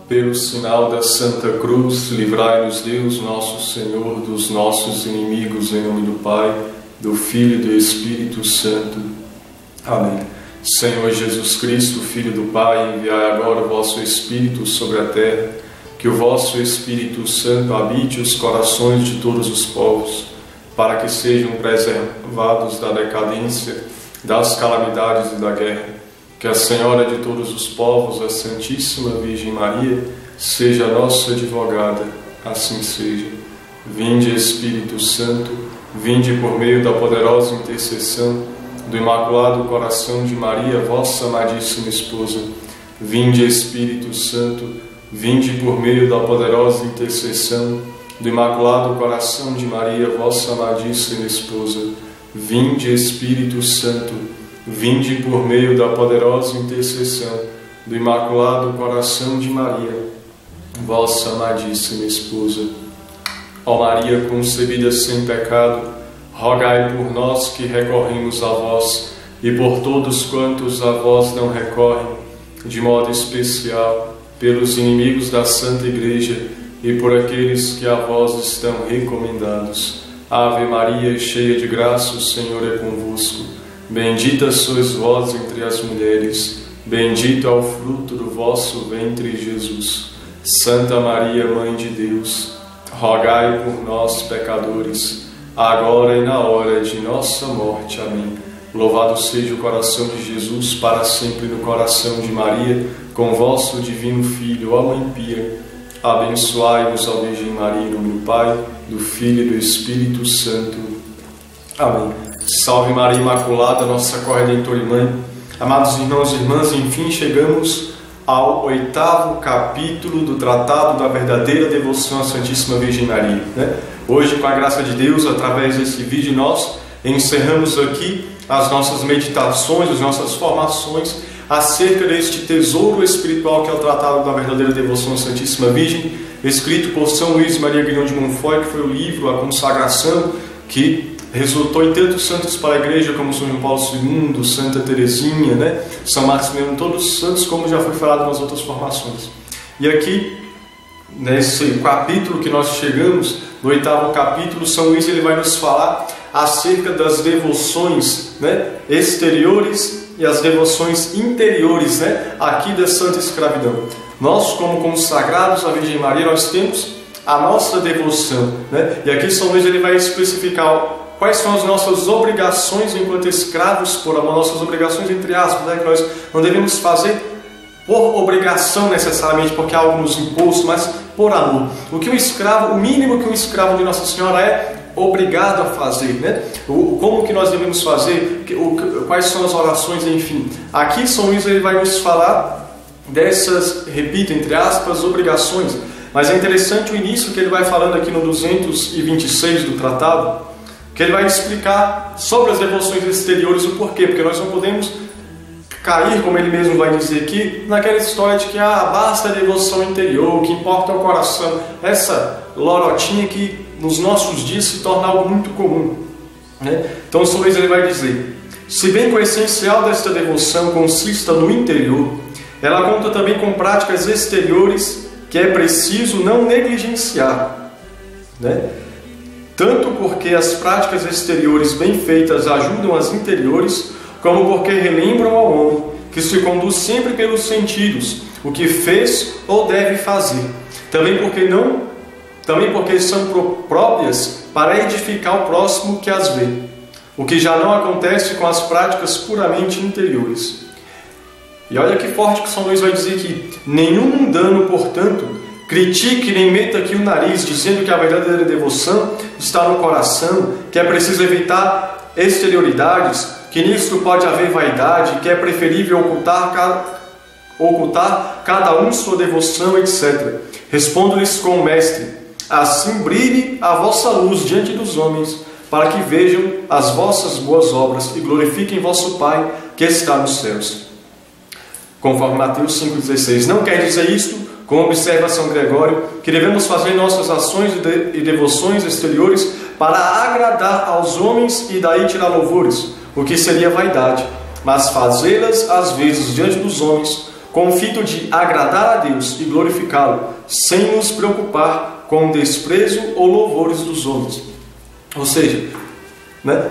Pelo sinal da Santa Cruz, livrai-nos Deus, nosso Senhor, dos nossos inimigos, em nome do Pai, do Filho e do Espírito Santo. Amém. Senhor Jesus Cristo, Filho do Pai, enviai agora o vosso Espírito sobre a terra, que o vosso Espírito Santo habite os corações de todos os povos, para que sejam preservados da decadência, das calamidades e da guerra. Que a Senhora de todos os povos, a Santíssima Virgem Maria, seja a nossa advogada, assim seja. Vinde, Espírito Santo, vinde por meio da poderosa intercessão do Imaculado Coração de Maria, vossa amadíssima esposa. Vinde, Espírito Santo, vinde por meio da poderosa intercessão do Imaculado Coração de Maria, vossa amadíssima esposa. Vinde, Espírito Santo, vinde por meio da poderosa intercessão do Imaculado Coração de Maria, vossa amadíssima esposa. Ó Maria concebida sem pecado, rogai por nós que recorremos a vós e por todos quantos a vós não recorrem, de modo especial pelos inimigos da Santa Igreja e por aqueles que a vós estão recomendados. Ave Maria, cheia de graça, o Senhor é convosco. Bendita sois vós entre as mulheres, bendito é o fruto do vosso ventre, Jesus. Santa Maria, Mãe de Deus, rogai por nós, pecadores, agora e na hora de nossa morte. Amém. Louvado seja o coração de Jesus, para sempre no coração de Maria, com vosso divino Filho, ó Mãe Pia. Abençoai-vos, ó Virgem Maria, em nome do Pai, do Filho e do Espírito Santo. Amém. Salve Maria Imaculada, nossa corredentora e mãe. Amados irmãos e irmãs, enfim chegamos ao 8º capítulo do Tratado da Verdadeira Devoção à Santíssima Virgem Maria, né? Hoje, com a graça de Deus, através desse vídeo, nós encerramos aqui as nossas meditações, as nossas formações acerca deste tesouro espiritual que é o Tratado da Verdadeira Devoção à Santíssima Virgem, escrito por São Luís Maria Guilhom de Montfort, que foi o livro, a consagração, que resultou em tantos santos para a Igreja, como São João Paulo II, Santa Teresinha, né? São Maximiliano, todos os santos, como já foi falado nas outras formações. E aqui, nesse capítulo que nós chegamos, no 8º capítulo, São Luís ele vai nos falar acerca das devoções, né, exteriores e as devoções interiores, né, aqui da Santa Escravidão. Nós, como consagrados à Virgem Maria, nós temos a nossa devoção, né? E aqui São Luís ele vai especificar quais são as nossas obrigações enquanto escravos por amor, nossas obrigações entre aspas, né, que nós não devemos fazer por obrigação necessariamente, porque é algo nos imposto, mas por amor. O que um escravo, o mínimo que um escravo de Nossa Senhora é obrigado a fazer, né? Como que nós devemos fazer, quais são as orações, enfim. Aqui São Luís ele vai nos falar dessas, repito, entre aspas, obrigações. Mas é interessante o início que ele vai falando aqui no 226 do tratado, que ele vai explicar sobre as devoções exteriores, o porquê, porque nós não podemos cair, como ele mesmo vai dizer aqui, naquela história de que basta a devoção interior, o que importa é o coração. Essa lorotinha que nos nossos dias se torna algo muito comum, né? Então São Luís ele vai dizer: se bem que o essencial desta devoção consista no interior, ela conta também com práticas exteriores que é preciso não negligenciar, né? Tanto porque as práticas exteriores bem feitas ajudam as interiores, como porque relembram ao homem que se conduz sempre pelos sentidos o que fez ou deve fazer. Também porque são próprias para edificar o próximo que as vê, o que já não acontece com as práticas puramente interiores. E olha que forte que São Luís vai dizer aqui: nenhum mundano, portanto, critique nem meta aqui o nariz, dizendo que a verdadeira devoção está no coração, que é preciso evitar exterioridades, que nisto pode haver vaidade, que é preferível ocultar cada um sua devoção, etc. Respondo-lhes com o mestre: assim brilhe a vossa luz diante dos homens, para que vejam as vossas boas obras e glorifiquem vosso Pai que está nos céus. Conforme Mateus 5,16. Não quer dizer isto, como observa São Gregório, que devemos fazer nossas ações e devoções exteriores para agradar aos homens e daí tirar louvores, o que seria vaidade, mas fazê-las às vezes diante dos homens com o fito de agradar a Deus e glorificá-lo, sem nos preocupar com o desprezo ou louvores dos outros. Ou seja,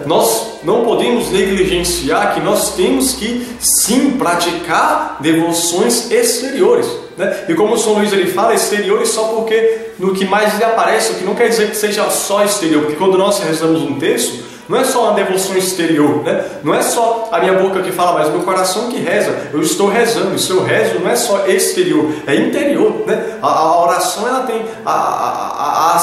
nós não podemos negligenciar que nós temos que sim praticar devoções exteriores. E como o São Luís ele fala, exteriores só porque no que mais lhe aparece, o que não quer dizer que seja só exterior, porque quando nós rezamos um texto, não é só uma devoção exterior, não é só a minha boca que fala, mas o meu coração que reza. Eu estou rezando, e se eu rezo não é só exterior, é interior. A oração ela tem a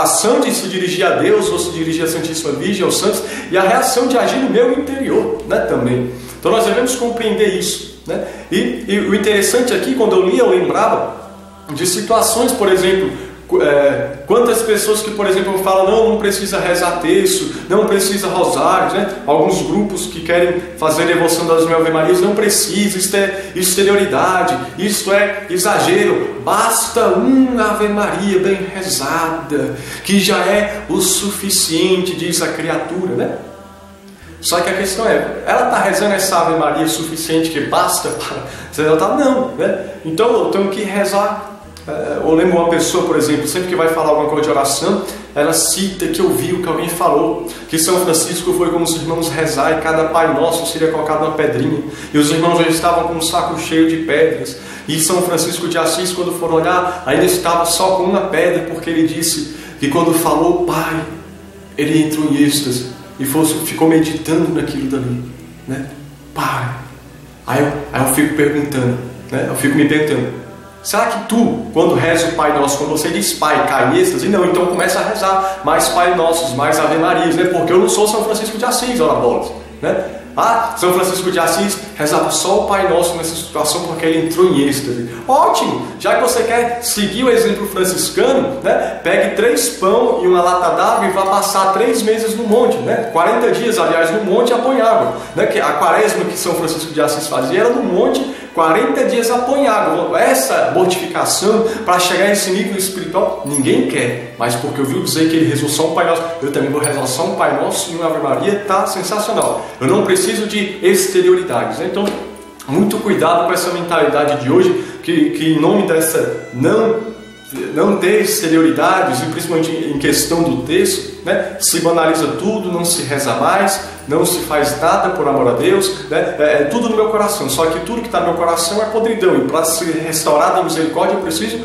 ação de se dirigir a Deus, ou se dirigir à Santíssima Virgem, aos santos, e a reação de agir no meu interior também. Então nós devemos compreender isso. E o interessante aqui, quando eu li, eu lembrava de situações, por exemplo, quantas pessoas que, por exemplo, falam, não precisa rezar terço, não precisa rosários, Alguns grupos que querem fazer devoção das mil Ave Marias, não precisa, isso é exterioridade, isso é exagero, basta uma Ave Maria bem rezada, que já é o suficiente, diz a criatura, Só que a questão é, ela está rezando essa Ave Maria suficiente que basta para... Ela está, não, Então eu tenho que rezar. Eu lembro uma pessoa, por exemplo, sempre que vai falar alguma coisa de oração, ela cita que ouviu que alguém falou que São Francisco foi com os irmãos rezar e cada Pai Nosso seria colocado uma pedrinha, e os irmãos já estavam com um saco cheio de pedras, e São Francisco de Assis, quando foram olhar, ainda estava só com uma pedra, porque ele disse que quando falou Pai, ele entrou em êxtase e ficou meditando naquilo dali, Pai. Aí eu fico perguntando, eu fico me perguntando, será que tu, quando reza o Pai Nosso, quando você diz Pai, cai em êxtase? Não, então começa a rezar mais Pai Nossos, mais Ave Marias, porque eu não sou São Francisco de Assis, ora bolas, São Francisco de Assis rezava só o Pai Nosso nessa situação porque ele entrou em êxtase. Ótimo! Já que você quer seguir o exemplo franciscano, pegue 3 pão e uma lata d'água e vá passar 3 meses no monte, 40 dias, aliás, no monte a põe água. Que a quaresma que São Francisco de Assis fazia era no monte, 40 dias a põe água. Essa mortificação para chegar nesse nível espiritual, ninguém quer. Mas porque eu vi dizer que ele rezou só um Pai Nosso, eu também vou rezar só um Pai Nosso e uma Ave Maria, tá sensacional. Eu não preciso de exterioridades. Então, muito cuidado com essa mentalidade de hoje, que em nome dessa não ter exterioridades, e principalmente em questão do texto, se banaliza tudo, não se reza mais, não se faz nada por amor a Deus, é tudo no meu coração, só que tudo que está no meu coração é podridão, e para ser restaurado em misericórdia eu preciso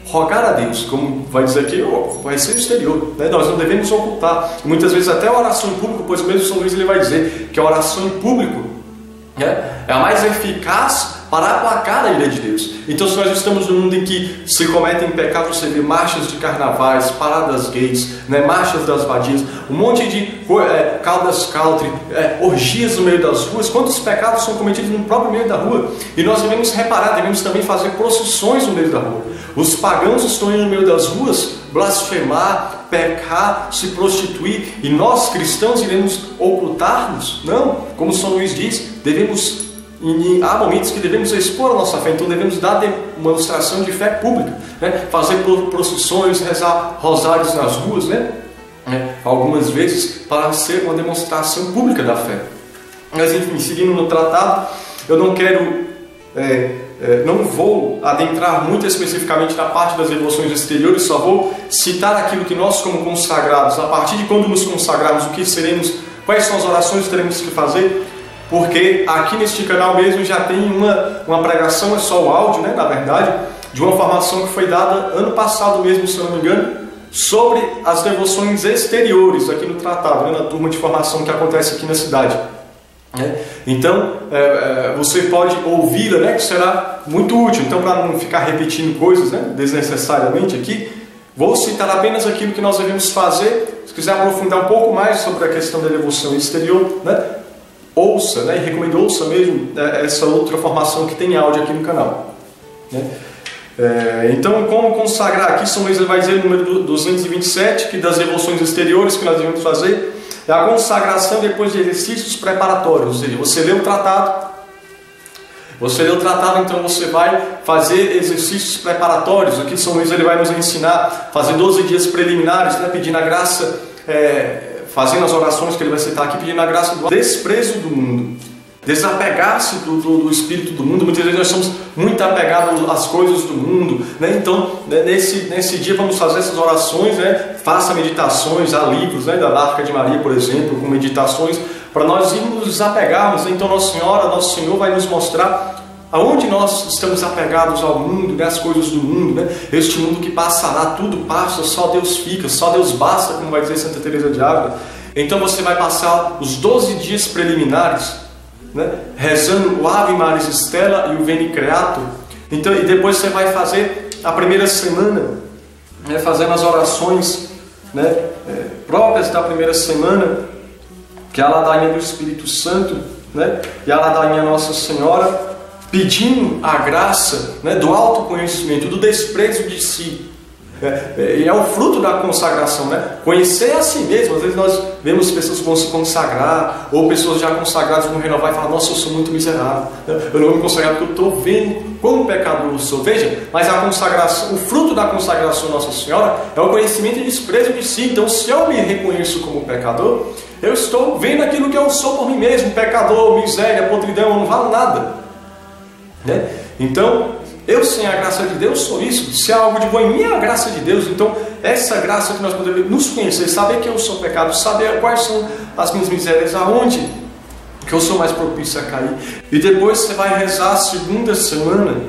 rogar a Deus, como vai dizer aqui, vai ser exterior, nós não devemos ocultar, muitas vezes até a oração em público, pois mesmo São Luís ele vai dizer que a oração em público é a mais eficaz para aplacar a ira de Deus. Então, se nós estamos num mundo em que se cometem pecados, você vê marchas de carnavais, paradas gays, marchas das vadias, um monte de caldas country, orgias no meio das ruas, quantos pecados são cometidos no próprio meio da rua? E nós devemos reparar, devemos também fazer procissões no meio da rua. Os pagãos estão indo no meio das ruas blasfemar, pecar, se prostituir, e nós cristãos iremos ocultar-nos? Não, como São Luís diz, há momentos que devemos expor a nossa fé, então devemos dar demonstração de fé pública, fazer procissões, rezar rosários nas ruas, algumas vezes para ser uma demonstração pública da fé. Mas enfim, seguindo no tratado, eu não quero, não vou adentrar muito especificamente na parte das devoções exteriores, só vou citar aquilo que nós como consagrados, a partir de quando nos consagrarmos, o que seremos, quais são as orações que teremos que fazer, porque aqui neste canal mesmo já tem uma pregação, é só o áudio, na verdade, de uma formação que foi dada ano passado mesmo, se eu não me engano, sobre as devoções exteriores aqui no tratado, na turma de formação que acontece aqui na cidade. Então, você pode ouvi-la, que será muito útil. Então, para não ficar repetindo coisas desnecessariamente aqui, vou citar apenas aquilo que nós devemos fazer. Se quiser aprofundar um pouco mais sobre a questão da devoção exterior, ouça, e recomendo ouça mesmo essa outra formação que tem áudio aqui no canal. Então, como consagrar aqui, São Luís vai dizer no número 227, que das devoções exteriores que nós devemos fazer, é a consagração depois de exercícios preparatórios, ou seja, você lê o tratado, então você vai fazer exercícios preparatórios. Aqui São Luís ele vai nos ensinar a fazer 12 dias preliminares, pedindo a graça, fazendo as orações que ele vai citar aqui, pedindo a graça do desprezo do mundo. desapegar-se do espírito do mundo. Muitas vezes nós somos muito apegados às coisas do mundo, né? Então, nesse dia vamos fazer essas orações, né? Faça meditações, há livros, né? Da Arca de Maria, por exemplo, com meditações, para nós irmos nos desapegarmos. Então Nosso Senhor vai nos mostrar aonde nós estamos apegados ao mundo, né? As coisas do mundo, né? Este mundo que passará, tudo passa, só Deus fica, só Deus basta, como vai dizer Santa Teresa de Ávila. Então você vai passar os 12 dias preliminares, né? Rezando o Ave Maris Stella e o Veni Creator. Então, e depois você vai fazer a primeira semana, né? Fazendo as orações, né? Próprias da primeira semana, que é a ladainha do Espírito Santo, né? E a ladainha Nossa Senhora, pedindo a graça, né? Do autoconhecimento, do desprezo de si. É o fruto da consagração, né? Conhecer a si mesmo. Às vezes nós vemos pessoas que vão se consagrar, ou pessoas já consagradas vão renovar e falar: nossa, eu sou muito miserável, eu não vou me consagrar porque eu estou vendo como pecador eu sou. Veja, mas a consagração, o fruto da consagração Nossa Senhora é o conhecimento e desprezo de si. Então, se eu me reconheço como pecador, eu estou vendo aquilo que eu sou por mim mesmo: pecador, miséria, podridão, eu não valo nada, né? Então, eu sem a graça de Deus sou isso. Se há algo de bom em mim, é a graça de Deus. Então, essa graça que nós podemos nos conhecer, saber que eu sou pecado, saber quais são as minhas misérias, aonde que eu sou mais propício a cair. E depois você vai rezar a segunda semana,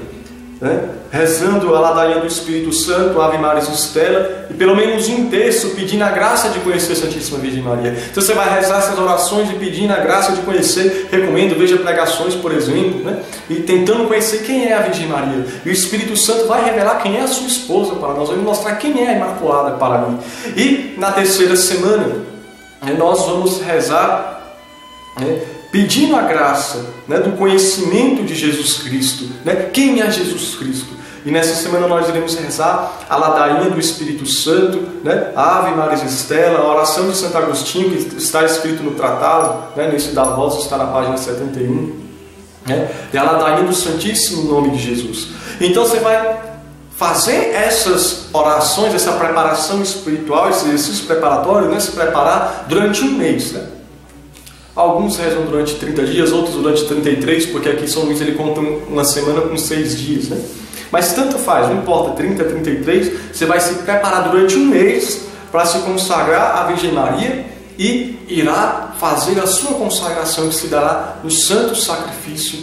né? Rezando a ladainha do Espírito Santo, Ave Maris Stella, e pelo menos um terço pedindo a graça de conhecer a Santíssima Virgem Maria. Então você vai rezar essas orações e pedindo a graça de conhecer. Recomendo, veja pregações, por exemplo, né? E tentando conhecer quem é a Virgem Maria. E o Espírito Santo vai revelar quem é a sua esposa para nós, vai mostrar quem é a Imaculada para mim. E na terceira semana, nós vamos rezar, né? Pedindo a graça, né? Do conhecimento de Jesus Cristo, né? Quem é Jesus Cristo? E nessa semana nós iremos rezar a ladainha do Espírito Santo, né? A Ave Maris Stella, a oração de Santo Agostinho, que está escrito no tratado, né? Nesse da voz, está na página 71, né? E a ladainha do Santíssimo Nome de Jesus. Então você vai fazer essas orações, essa preparação espiritual, esse exercício preparatório, né? Se preparar durante um mês, né? Alguns rezam durante 30 dias, outros durante 33, porque aqui São Luís ele conta uma semana com 6 dias, né? Mas tanto faz, não importa, 30, 33, você vai se preparar durante um mês para se consagrar à Virgem Maria e irá fazer a sua consagração, que se dará no santo sacrifício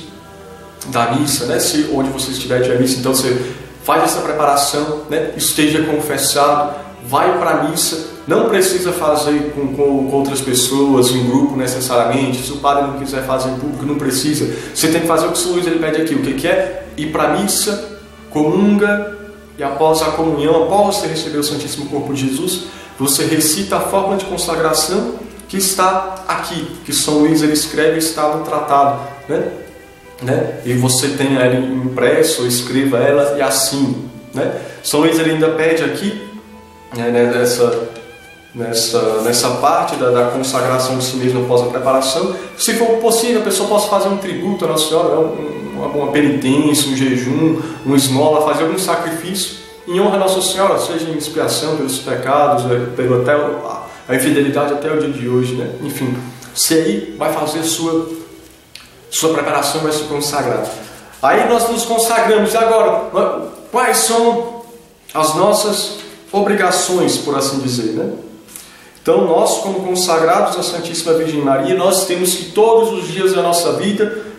da missa, né? Onde você estiver de missa, então você faz essa preparação, né? Esteja confessado, vai para a missa, não precisa fazer com outras pessoas, em grupo necessariamente. Se o padre não quiser fazer em público, não precisa. Você tem que fazer o que o São Luís ele pede aqui. O que é? Ir para a missa, comunga, e após a comunhão, após você receber o Santíssimo Corpo de Jesus, você recita a fórmula de consagração que está aqui, que São Luís ele escreve, está no tratado, né? E você tem ela impressa, ou escreva ela e assine, né? São Luís ele ainda pede aqui, né, nessa parte da consagração de si mesmo após a preparação, se for possível, a pessoa possa fazer um tributo à Nossa Senhora, uma penitência, um jejum, uma esmola, fazer algum sacrifício em honra a Nossa Senhora, seja em expiação pelos pecados, até a infidelidade até o dia de hoje, né? Enfim, você aí vai fazer a sua preparação, vai se consagrar. Aí nós nos consagramos. E agora, quais são as nossas obrigações, por assim dizer, né? Então nós, como consagrados à Santíssima Virgem Maria, nós temos que todos os dias da nossa vida,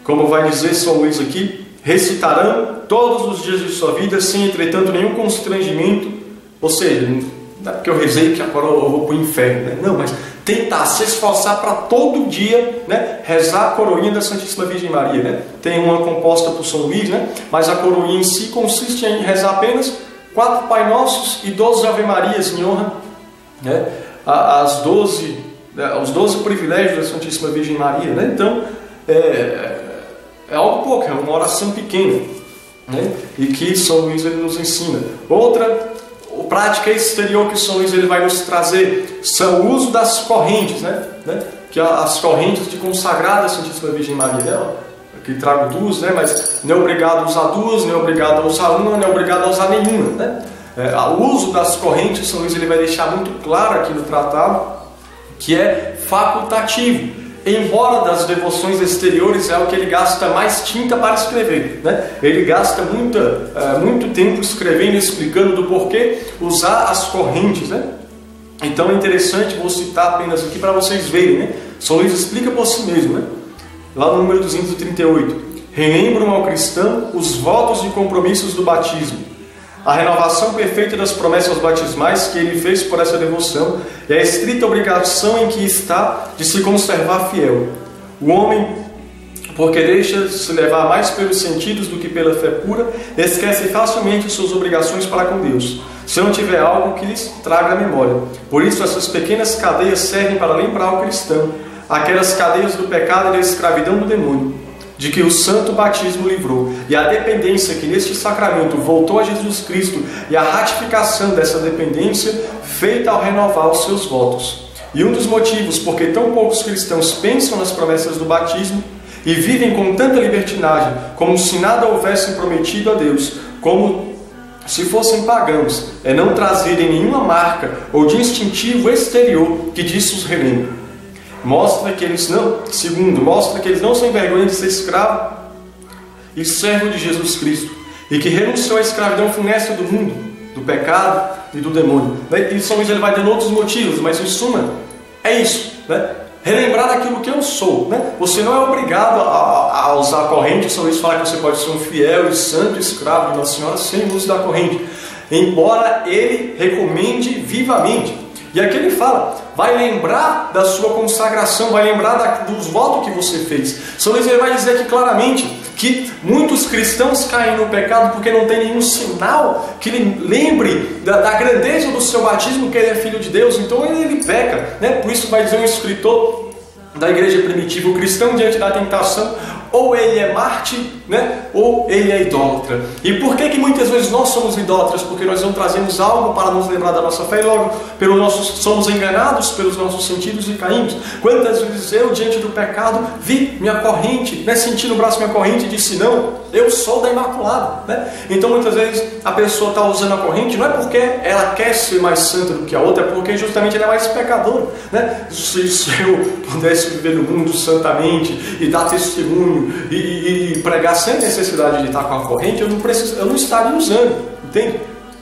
como vai dizer São Luís aqui, recitarão todos os dias de sua vida, sem entretanto nenhum constrangimento, ou seja, não é porque eu rezei que agora eu vou para o inferno, né? Não, mas tentar se esforçar para todo dia, né, rezar a coroinha da Santíssima Virgem Maria, né? Tem uma composta por São Luís, né? Mas a coroinha em si consiste em rezar apenas 4 Pai Nossos e 12 Ave Marias em honra, né, os 12 privilégios da Santíssima Virgem Maria, né? Então é algo pouco, é uma oração pequena, né? E que São Luís ele nos ensina. Outra prática exterior que São Luís ele vai nos trazer são o uso das correntes, né? Que as correntes de consagrada à Santíssima Virgem Maria, né? Aqui trago 2, né? Mas não é obrigado a usar 2, não é obrigado a usar uma, não é obrigado a usar nenhuma, né? O uso das correntes, São Luís ele vai deixar muito claro aqui no tratado que é facultativo. embora das devoções exteriores é o que ele gasta mais tinta para escrever, né? Ele gasta muito tempo escrevendo e explicando do porquê usar as correntes, né? Então é interessante, vou citar apenas aqui para vocês verem, né? São Luís explica por si mesmo, né? Lá no número 238, relembram ao cristão os votos e compromissos do batismo, a renovação perfeita das promessas batismais que ele fez por essa devoção e a estrita obrigação em que está de se conservar fiel. O homem, porque deixa se levar mais pelos sentidos do que pela fé pura, esquece facilmente suas obrigações para com Deus, se não tiver algo que lhes traga a memória. Por isso essas pequenas cadeias servem para lembrar o cristão aquelas cadeias do pecado e da escravidão do demônio, de que o santo batismo livrou, e a dependência que neste sacramento voltou a Jesus Cristo, e a ratificação dessa dependência feita ao renovar os seus votos. E um dos motivos porque tão poucos cristãos pensam nas promessas do batismo e vivem com tanta libertinagem, como se nada houvessem prometido a Deus, como se fossem pagãos, é não trazerem nenhuma marca ou distintivo exterior que disso os relembre. Mostra que eles não são vergonha de ser escravo e servo de Jesus Cristo, e que renunciou à escravidão funesta do mundo, do pecado e do demônio. E São Luís ele vai dando outros motivos, mas em suma é isso, né? Relembrar daquilo que eu sou, né? Você não é obrigado a usar a corrente. São Luís fala que você pode ser um fiel e santo escravo de Nossa Senhora sem uso da corrente, embora ele recomende vivamente. E aqui ele fala, vai lembrar da sua consagração, vai lembrar dos votos que você fez. São Luís ele vai dizer aqui claramente que muitos cristãos caem no pecado porque não tem nenhum sinal que lhe lembre da grandeza do seu batismo, que ele é filho de Deus. Então ele peca, né? Por isso vai dizer um escritor da igreja primitiva, o cristão diante da tentação, ou ele é Marte, né? Ou ele é idólatra. E por que muitas vezes nós somos idólatras? Porque nós não trazemos algo para nos lembrar da nossa fé e logo somos enganados pelos nossos sentidos e caímos. Quantas vezes eu, diante do pecado, vi minha corrente, né? Senti no braço minha corrente e disse, não, eu sou da Imaculada, né? Então muitas vezes a pessoa está usando a corrente, não é porque ela quer ser mais santa do que a outra, é porque justamente ela é mais pecadora, né? Se eu pudesse viver no mundo santamente e dar testemunho e pregar sem necessidade de estar com a corrente, eu não estaria usando, entende?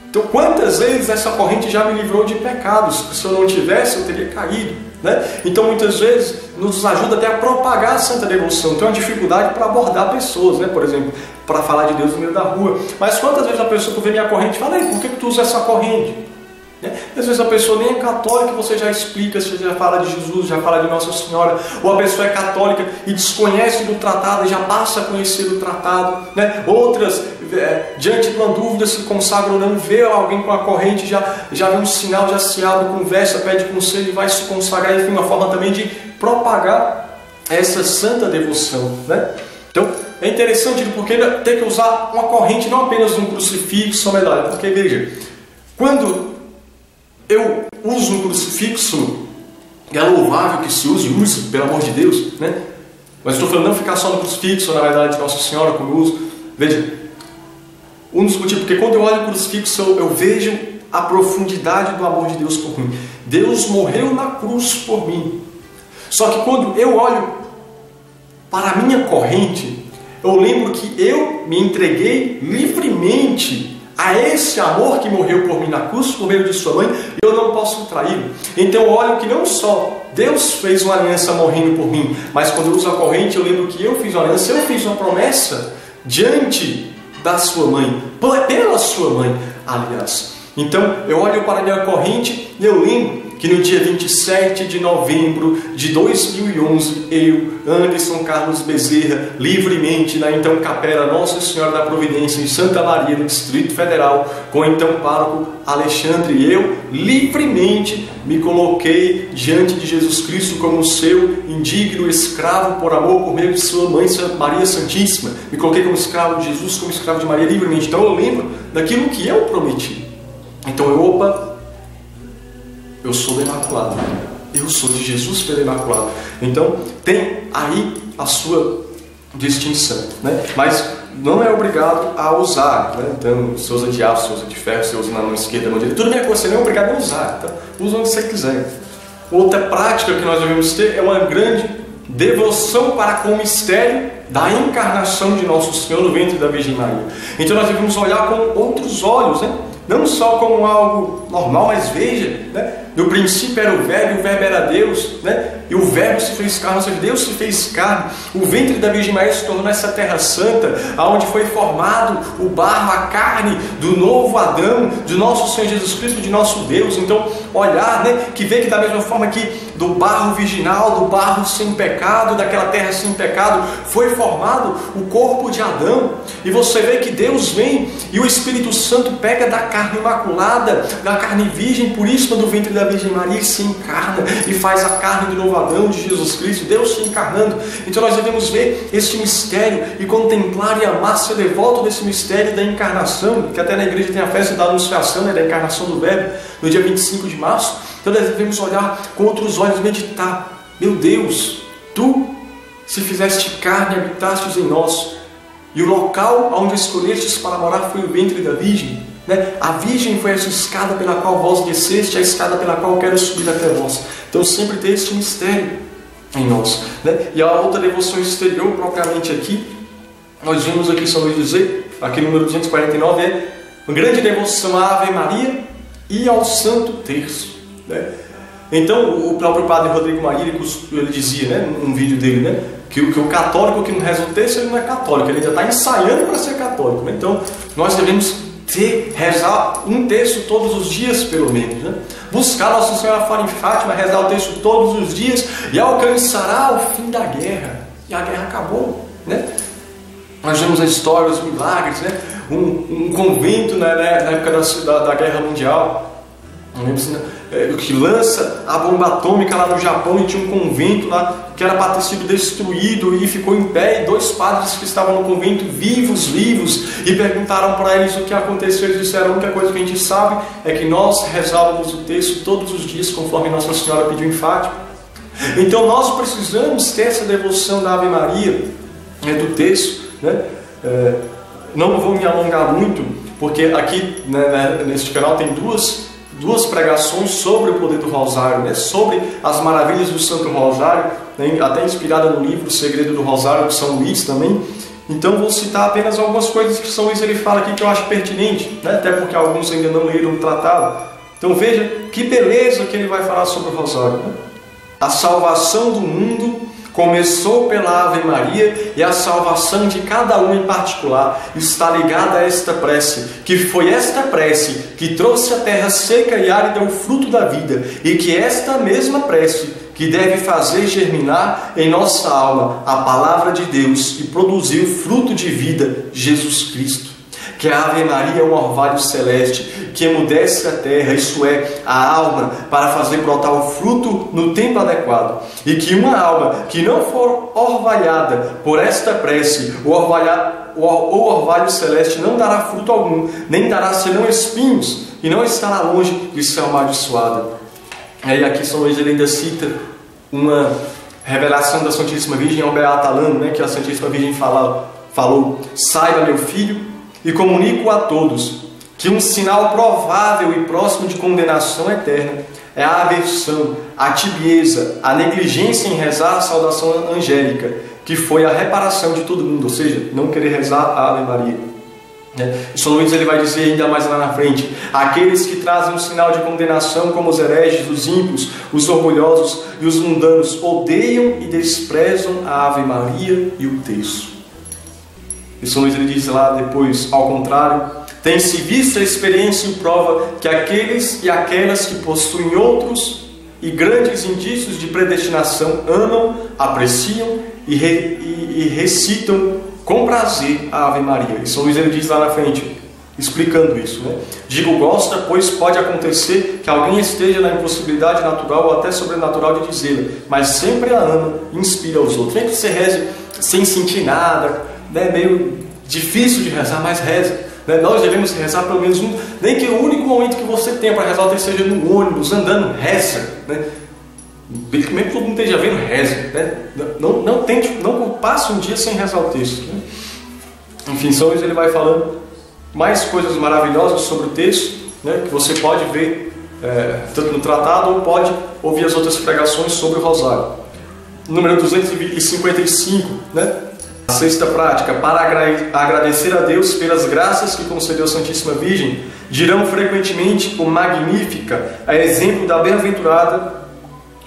Então quantas vezes essa corrente já me livrou de pecados, se eu não tivesse eu teria caído, né? Então muitas vezes nos ajuda até a propagar a santa devoção. Tem uma dificuldade para abordar pessoas, né? Por exemplo, para falar de Deus no meio da rua. Mas quantas vezes a pessoa que vê minha corrente fala, por que tu usa essa corrente? Às vezes a pessoa nem é católica, você já explica, você já fala de Jesus, já fala de Nossa Senhora, ou a pessoa é católica e desconhece do tratado e já passa a conhecer o tratado, né? Outras, diante de uma dúvida se consagram ou não, vê alguém com a corrente, já vê um sinal, já se abre, conversa, pede conselho e vai se consagrar, enfim, uma forma também de propagar essa santa devoção, né? Então é interessante porque tem que usar uma corrente, não apenas um crucifixo ou medalha, porque veja, quando eu uso um crucifixo, é louvável que se use, pelo amor de Deus, né? Mas estou falando não ficar só no crucifixo, na verdade, de Nossa Senhora, como eu uso. Veja, um dos motivos, porque quando eu olho o crucifixo, eu vejo a profundidade do amor de Deus por mim. Deus morreu na cruz por mim. Só que quando eu olho para a minha corrente, eu lembro que eu me entreguei livremente a esse amor que morreu por mim na cruz, por meio de sua mãe, e eu não posso traí-lo. Então eu olho que não só Deus fez uma aliança morrendo por mim, mas quando eu uso a corrente, eu lembro que eu fiz uma aliança, eu fiz uma promessa diante da sua mãe, pela sua mãe, aliás. Então eu olho para a minha corrente e eu lembro que no dia 27 de novembro de 2011, eu, Anderson Carlos Bezerra, livremente na então Capela Nossa Senhora da Providência, em Santa Maria, no Distrito Federal, com o então pároco Alexandre, e eu livremente me coloquei diante de Jesus Cristo como seu indigno escravo por amor, por meio de sua mãe Maria Santíssima. Me coloquei como escravo de Jesus, como escravo de Maria, livremente. Então eu lembro daquilo que eu prometi. Então eu sou da Imaculada, eu sou de Jesus pela Imaculada. Então tem aí a sua distinção, né? Mas não é obrigado a usar, né? Então você usa de aço, você usa de ferro, você usa na mão esquerda, na mão direita, tudo bem que você não é obrigado a usar, então usa onde você quiser. Outra prática que nós devemos ter é uma grande devoção para com o mistério da encarnação de nosso Senhor no ventre da Virgem Maria. Então nós devemos olhar com outros olhos, né? Não só como algo normal, mas veja, né? No princípio era o Verbo, e o Verbo era Deus, né? E o Verbo se fez carne, ou seja, Deus se fez carne. O ventre da Virgem Maria se tornou essa terra santa, aonde foi formado o barro, a carne do novo Adão, de nosso Senhor Jesus Cristo, de nosso Deus. Então, olhar, né? Que vê que da mesma forma que do barro virginal, do barro sem pecado, daquela terra sem pecado, foi formado o corpo de Adão. E você vê que Deus vem e o Espírito Santo pega da carne imaculada, da carne virgem, puríssima do ventre da Virgem Maria, e se encarna e faz a carne do novo Adão, de Jesus Cristo, Deus se encarnando. Então nós devemos ver este mistério e contemplar e amar, ser devoto desse mistério da encarnação, que até na igreja tem a festa da Anunciação, né, da encarnação do Verbo, no dia 25 de março. Então nós devemos olhar com outros olhos, meditar. Meu Deus, Tu se fizeste carne e habitastes em nós, e o local onde escolhestes para morar foi o ventre da Virgem, né? A Virgem foi essa escada pela qual vós desceste, a escada pela qual eu quero subir até vós. Então sempre tem este mistério em nós, né? E a outra devoção exterior propriamente aqui, nós vimos aqui São Luís dizer, aqui no número 249, é uma grande devoção à Ave Maria e ao Santo Terço, né? Então o próprio Padre Rodrigo Maria, ele dizia, né, num vídeo dele, né, que o católico que não reza o terço, ele não é católico, ele já está ensaiando para ser católico, né? Então nós devemos rezar um terço todos os dias, pelo menos, né? Buscar Nossa Senhora fora em Fátima, rezar o terço todos os dias, e alcançará o fim da guerra. E a guerra acabou, né? Nós vemos a história, os milagres, né? Um convento, né, na época da Guerra Mundial, que lança a bomba atômica lá no Japão, e tinha um convento lá que era para ter sido destruído e ficou em pé, e dois padres que estavam no convento vivos, e perguntaram para eles o que aconteceu. Eles disseram: a única coisa que a gente sabe é que nós rezávamos o terço todos os dias conforme Nossa Senhora pediu em Fátima. Então nós precisamos ter essa devoção da Ave Maria, né, do terço, né? Não vou me alongar muito, porque aqui, né, neste canal tem duas pregações sobre o poder do Rosário, né? Sobre as maravilhas do Santo Rosário, né? Até inspirada no livro O Segredo do Rosário, de São Luís também. Então vou citar apenas algumas coisas que São Luís ele fala aqui que eu acho pertinente, né? Até porque alguns ainda não leram o tratado. Então veja que beleza que ele vai falar sobre o Rosário, né? A salvação do mundo começou pela Ave Maria, e a salvação de cada um em particular está ligada a esta prece, que foi esta prece que trouxe à terra seca e árida o fruto da vida, e que esta mesma prece que deve fazer germinar em nossa alma a palavra de Deus e produzir o fruto de vida, Jesus Cristo. Que a Ave Maria é um orvalho celeste que emudece a terra, isto é, a alma, para fazer brotar o fruto no tempo adequado. E que uma alma que não for orvalhada por esta prece, o orvalho celeste não dará fruto algum, nem dará senão espinhos, e não estará longe de ser amaldiçoada. E aqui São Luís ainda cita uma revelação da Santíssima Virgem ao Beato Alano, né, que a Santíssima Virgem falou: saiba, meu filho, e comunico a todos que um sinal provável e próximo de condenação eterna é a aversão, a tibieza, a negligência em rezar a saudação angélica, que foi a reparação de todo mundo, ou seja, não querer rezar a Ave Maria. São Luís ele vai dizer ainda mais lá na frente: aqueles que trazem um sinal de condenação, como os hereges, os ímpios, os orgulhosos e os mundanos, odeiam e desprezam a Ave Maria e o terço. E São Luís ele diz lá depois, ao contrário: tem-se visto a experiência e prova que aqueles e aquelas que possuem outros e grandes indícios de predestinação amam, apreciam e recitam com prazer a Ave Maria. E São Luís ele diz lá na frente, explicando isso, né? Digo gosta, pois pode acontecer que alguém esteja na impossibilidade natural ou até sobrenatural de dizê-la, mas sempre a ama e inspira aos outros. Nem que você reze sem sentir nada, né? Meio difícil de rezar, mas reza. Nós devemos rezar pelo menos um, nem que o único momento que você tenha para rezar seja no ônibus, andando, reza, né? Mesmo que todo mundo esteja vendo, reza, né? Não passe um dia sem rezar o texto, né? Enfim, São Luís ele vai falando mais coisas maravilhosas sobre o texto, né? Que você pode ver tanto no tratado ou pode ouvir as outras pregações sobre o Rosário. número 255, né? A sexta prática, para agradecer a Deus pelas graças que concedeu a Santíssima Virgem, dirão frequentemente o Magnífica, a exemplo da bem-aventurada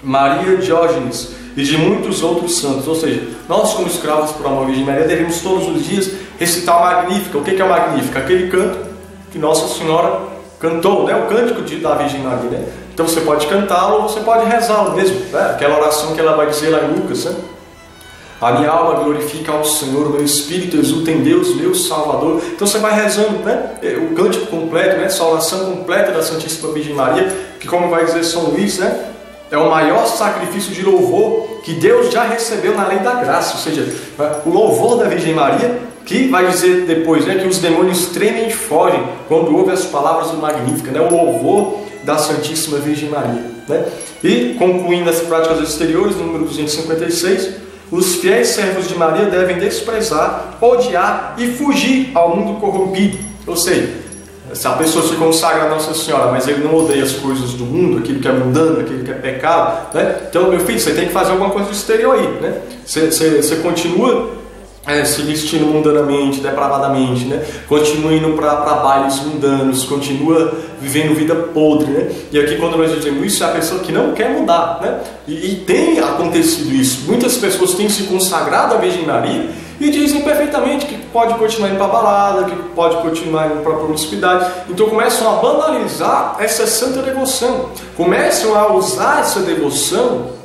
Maria Diógenes e de muitos outros santos. Ou seja, nós como escravos por amor à Virgem Maria devemos todos os dias recitar o Magnífica. O que é o Magnífica? Aquele canto que Nossa Senhora cantou, né? O cântico da Virgem Maria, né? Então você pode cantá-lo ou você pode rezá-lo mesmo, né? Aquela oração que ela vai dizer lá em Lucas, né? A minha alma glorifica ao Senhor, o meu espírito exulta em Deus, meu Salvador. Então você vai rezando, né? O cântico completo, né? Essa oração completa da Santíssima Virgem Maria, que, como vai dizer São Luís, né? É o maior sacrifício de louvor que Deus já recebeu na lei da graça. Ou seja, o louvor da Virgem Maria, que vai dizer depois, né? Que os demônios tremem e fogem quando ouvem as palavras do Magnífica, né? O louvor da Santíssima Virgem Maria, né? E, concluindo as práticas exteriores, número 256, os fiéis servos de Maria devem desprezar, odiar e fugir ao mundo corrompido. Ou seja, se a pessoa se consagra a Nossa Senhora, mas ele não odeia as coisas do mundo, aquilo que é mundano, aquilo que é pecado, né? Então, meu filho, você tem que fazer alguma coisa do exterior aí, né? Você continua se vestindo mundanamente, depravadamente, né? Continua indo para bailes mundanos, continua vivendo vida podre, né? E aqui, quando nós dizemos isso, é a pessoa que não quer mudar, né? E tem acontecido isso. Muitas pessoas têm se consagrado à Virgem Maria e dizem perfeitamente que pode continuar indo para a balada, que pode continuar indo para a promiscuidade. Então começam a banalizar essa santa devoção, começam a usar essa devoção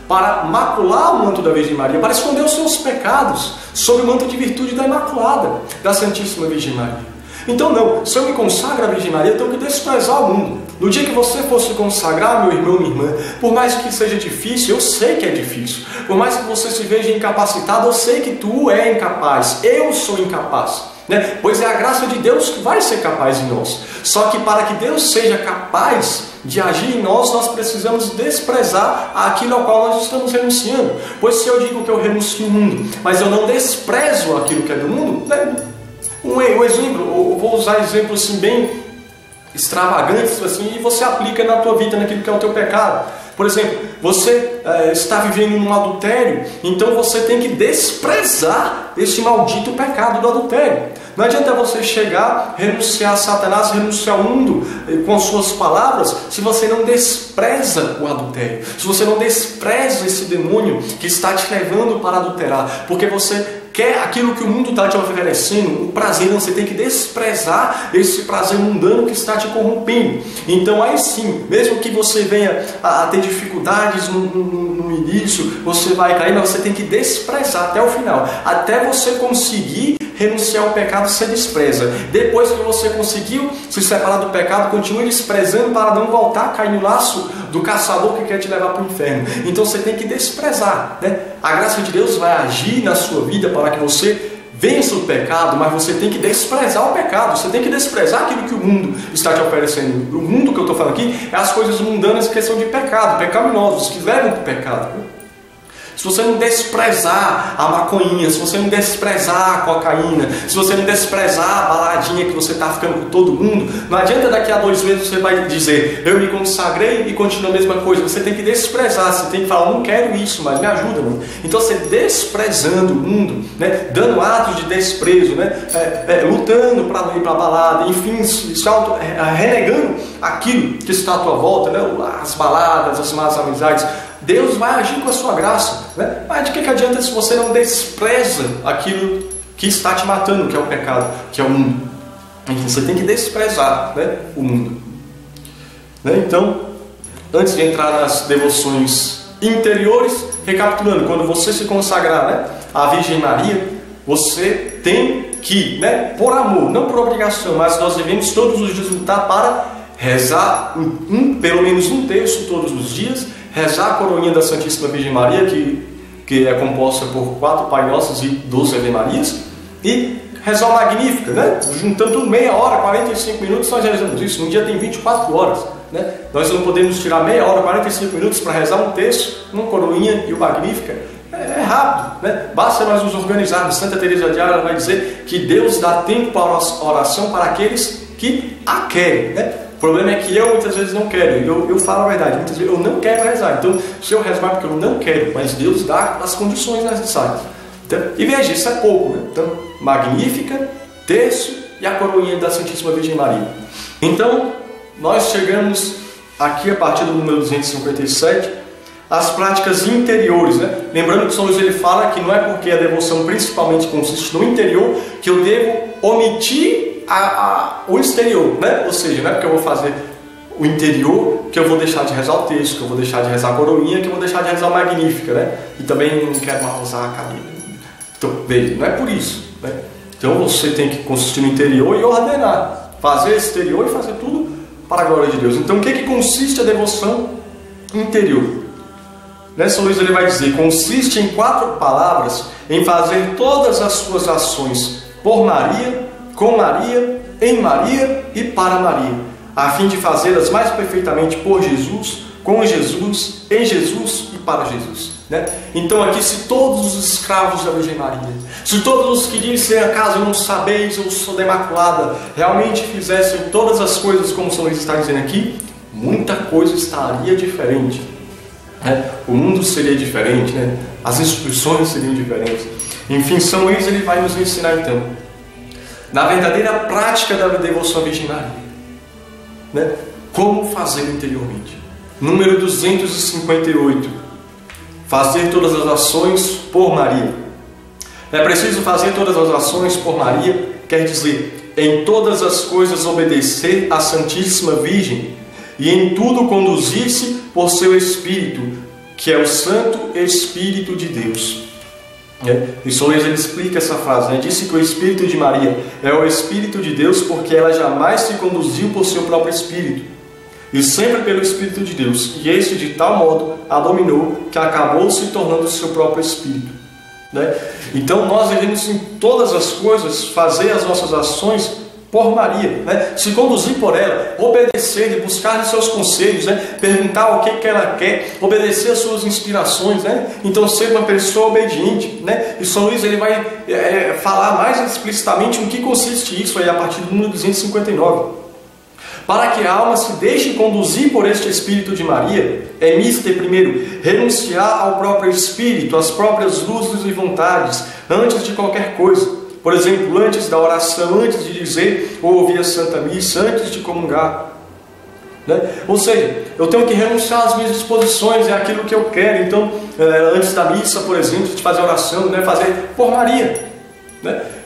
para macular o manto da Virgem Maria, para esconder os seus pecados sob o manto de virtude da Imaculada, da Santíssima Virgem Maria. Então não, se eu me consagro à Virgem Maria, eu tenho que desprezar o mundo. No dia que você for se consagrar, meu irmão, minha irmã, por mais que seja difícil, eu sei que é difícil. Por mais que você se veja incapacitado, eu sei que tu é incapaz, eu sou incapaz. Né? Pois é a graça de Deus que vai ser capaz em nós. Só que para que Deus seja capaz de agir em nós, nós precisamos desprezar aquilo ao qual nós estamos renunciando. Pois se eu digo que eu renuncio ao mundo, mas eu não desprezo aquilo que é do mundo, né? Um exemplo, eu vou usar exemplos assim, bem extravagantes assim, e você aplica na tua vida, naquilo que é o teu pecado. Por exemplo, você está vivendo num adultério, então você tem que desprezar esse maldito pecado do adultério. Não adianta você chegar, renunciar a Satanás, renunciar ao mundo com as suas palavras, se você não despreza o adultério, se você não despreza esse demônio que está te levando para adulterar, porque você quer aquilo que o mundo está te oferecendo, o prazer, não, você tem que desprezar esse prazer mundano que está te corrompendo. Então aí sim, mesmo que você venha a ter dificuldades no início, você vai cair, mas você tem que desprezar até o final, até você conseguir renunciar ao pecado, você despreza. Depois que você conseguiu se separar do pecado, continue desprezando para não voltar a cair no laço do caçador que quer te levar para o inferno. Então você tem que desprezar, né? A graça de Deus vai agir na sua vida para que você vença o pecado, mas você tem que desprezar o pecado, você tem que desprezar aquilo que o mundo está te oferecendo. O mundo que eu estou falando aqui é as coisas mundanas que são de pecado, pecaminosos, que levam para o pecado. Se você não desprezar a maconhinha, se você não desprezar a cocaína, se você não desprezar a baladinha que você está ficando com todo mundo, não adianta daqui a 2 meses você vai dizer, eu me consagrei e continua a mesma coisa. Você tem que desprezar, você tem que falar, não quero isso, mas me ajuda, mano. Então você desprezando o mundo, né? Dando atos de desprezo, né? Lutando para não ir para a balada, enfim, renegando aquilo que está à tua volta, né? As baladas, as más amizades. Deus vai agir com a sua graça, né? Mas de que adianta se você não despreza aquilo que está te matando, que é o pecado, que é o mundo? Então, você tem que desprezar, né, o mundo. Né? Então, antes de entrar nas devoções interiores, recapitulando, quando você se consagrar, né, à Virgem Maria, você tem que, né, por amor, não por obrigação, mas nós devemos todos os dias lutar para rezar pelo menos 1/3 todos os dias, rezar a coroinha da Santíssima Virgem Maria, que é composta por 4 Pai Nossos e 12 Ave Marias, e rezar o Magnífica, né? Juntando meia hora, 45 minutos, nós rezamos isso. Um dia tem 24 horas, né? Nós não podemos tirar meia hora, 45 minutos para rezar um terço, uma coroinha e o Magnífica. É rápido, né? Basta nós nos organizarmos. Santa Teresa de Ávila vai dizer que Deus dá tempo para a oração para aqueles que a querem, né? O problema é que eu muitas vezes não quero. Eu falo a verdade, muitas vezes eu não quero rezar. Então, se eu rezar é porque eu não quero, mas Deus dá as condições necessárias. Então, e veja, isso é pouco, né? Então, Magnífica, Terço e a coroinha da Santíssima Virgem Maria. Então, nós chegamos aqui a partir do número 257, as práticas interiores, né? Lembrando que São Luís ele fala que não é porque a devoção principalmente consiste no interior que eu devo omitir o exterior, né? Ou seja, não é porque eu vou fazer o interior que eu vou deixar de rezar o texto, que eu vou deixar de rezar a coroinha, que eu vou deixar de rezar a Magnífica, né? E também não quero mais usar a cabine. Então, veja, não é por isso, né? Então você tem que consistir no interior e ordenar, fazer exterior e fazer tudo para a glória de Deus. Então, o que consiste a devoção interior? São Luís ele vai dizer, consiste em 4 palavras em fazer todas as suas ações por Maria, com Maria, em Maria e para Maria, a fim de fazê-las mais perfeitamente por Jesus, com Jesus, em Jesus e para Jesus. Então aqui, se todos os escravos da Virgem Maria, se todos os que dizem acaso não sabeis, eu sou da Imaculada, realmente fizessem todas as coisas como São Luís está dizendo aqui, muita coisa estaria diferente. O mundo seria diferente, as instruções seriam diferentes. Enfim, São Luís ele vai nos ensinar então na verdadeira prática da devoção à Virgem Maria, como fazer interiormente. Número 258, fazer todas as ações por Maria. É preciso fazer todas as ações por Maria, quer dizer, em todas as coisas obedecer à Santíssima Virgem e em tudo conduzir-se por seu Espírito, que é o Santo Espírito de Deus. E São Luís ele explica essa frase, disse que o Espírito de Maria é o Espírito de Deus porque ela jamais se conduziu por seu próprio Espírito, e sempre pelo Espírito de Deus, e este de tal modo a dominou que acabou se tornando o seu próprio Espírito. Então nós devemos em todas as coisas fazer as nossas ações por Maria, se conduzir por ela, obedecer, buscar os seus conselhos, perguntar o que ela quer, obedecer às suas inspirações, então ser uma pessoa obediente, E São Luís ele vai falar mais explicitamente em que consiste isso aí, a partir do número 259. Para que a alma se deixe conduzir por este Espírito de Maria, é mister primeiro renunciar ao próprio Espírito, às próprias luzes e vontades, antes de qualquer coisa. Por exemplo, antes da oração, antes de dizer ou ouvir a Santa Missa, antes de comungar. Ou seja, eu tenho que renunciar às minhas disposições, é aquilo que eu quero. Então, antes da missa, por exemplo, de fazer oração, fazer por Maria.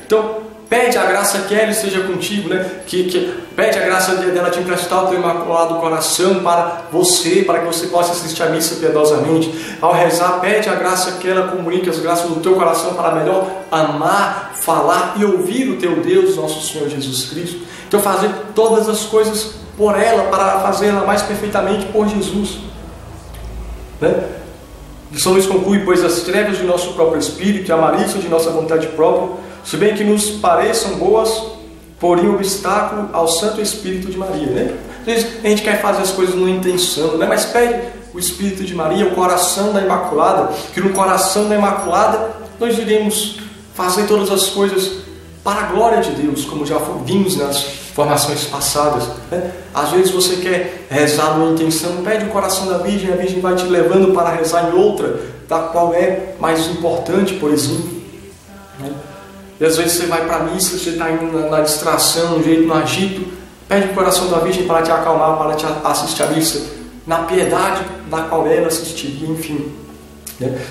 Então, pede a graça que ela esteja contigo, pede a graça dela te emprestar o teu imaculado coração para você, para que você possa assistir a missa piedosamente. Ao rezar, pede a graça que ela comunique as graças do teu coração para melhor amar, falar e ouvir o teu Deus, nosso Senhor Jesus Cristo. Então fazer todas as coisas por ela, para fazê-la mais perfeitamente por Jesus. E São Luís conclui, pois as trevas de nosso próprio espírito e a malícia de nossa vontade própria, se bem que nos pareçam boas, porém obstáculo ao Santo Espírito de Maria. Às vezes a gente quer fazer as coisas numa intenção, mas pede o Espírito de Maria, o coração da Imaculada, que no coração da Imaculada nós iremos fazer todas as coisas para a glória de Deus, como já vimos nas formações passadas. Às vezes você quer rezar numa intenção, pede o coração da Virgem, a Virgem vai te levando para rezar em outra, da qual é mais importante, por exemplo. E às vezes você vai para a missa, você está indo na distração, no agito, pede o coração da Virgem para te acalmar, para te assistir a missa, na piedade da qual ela assistiria, enfim.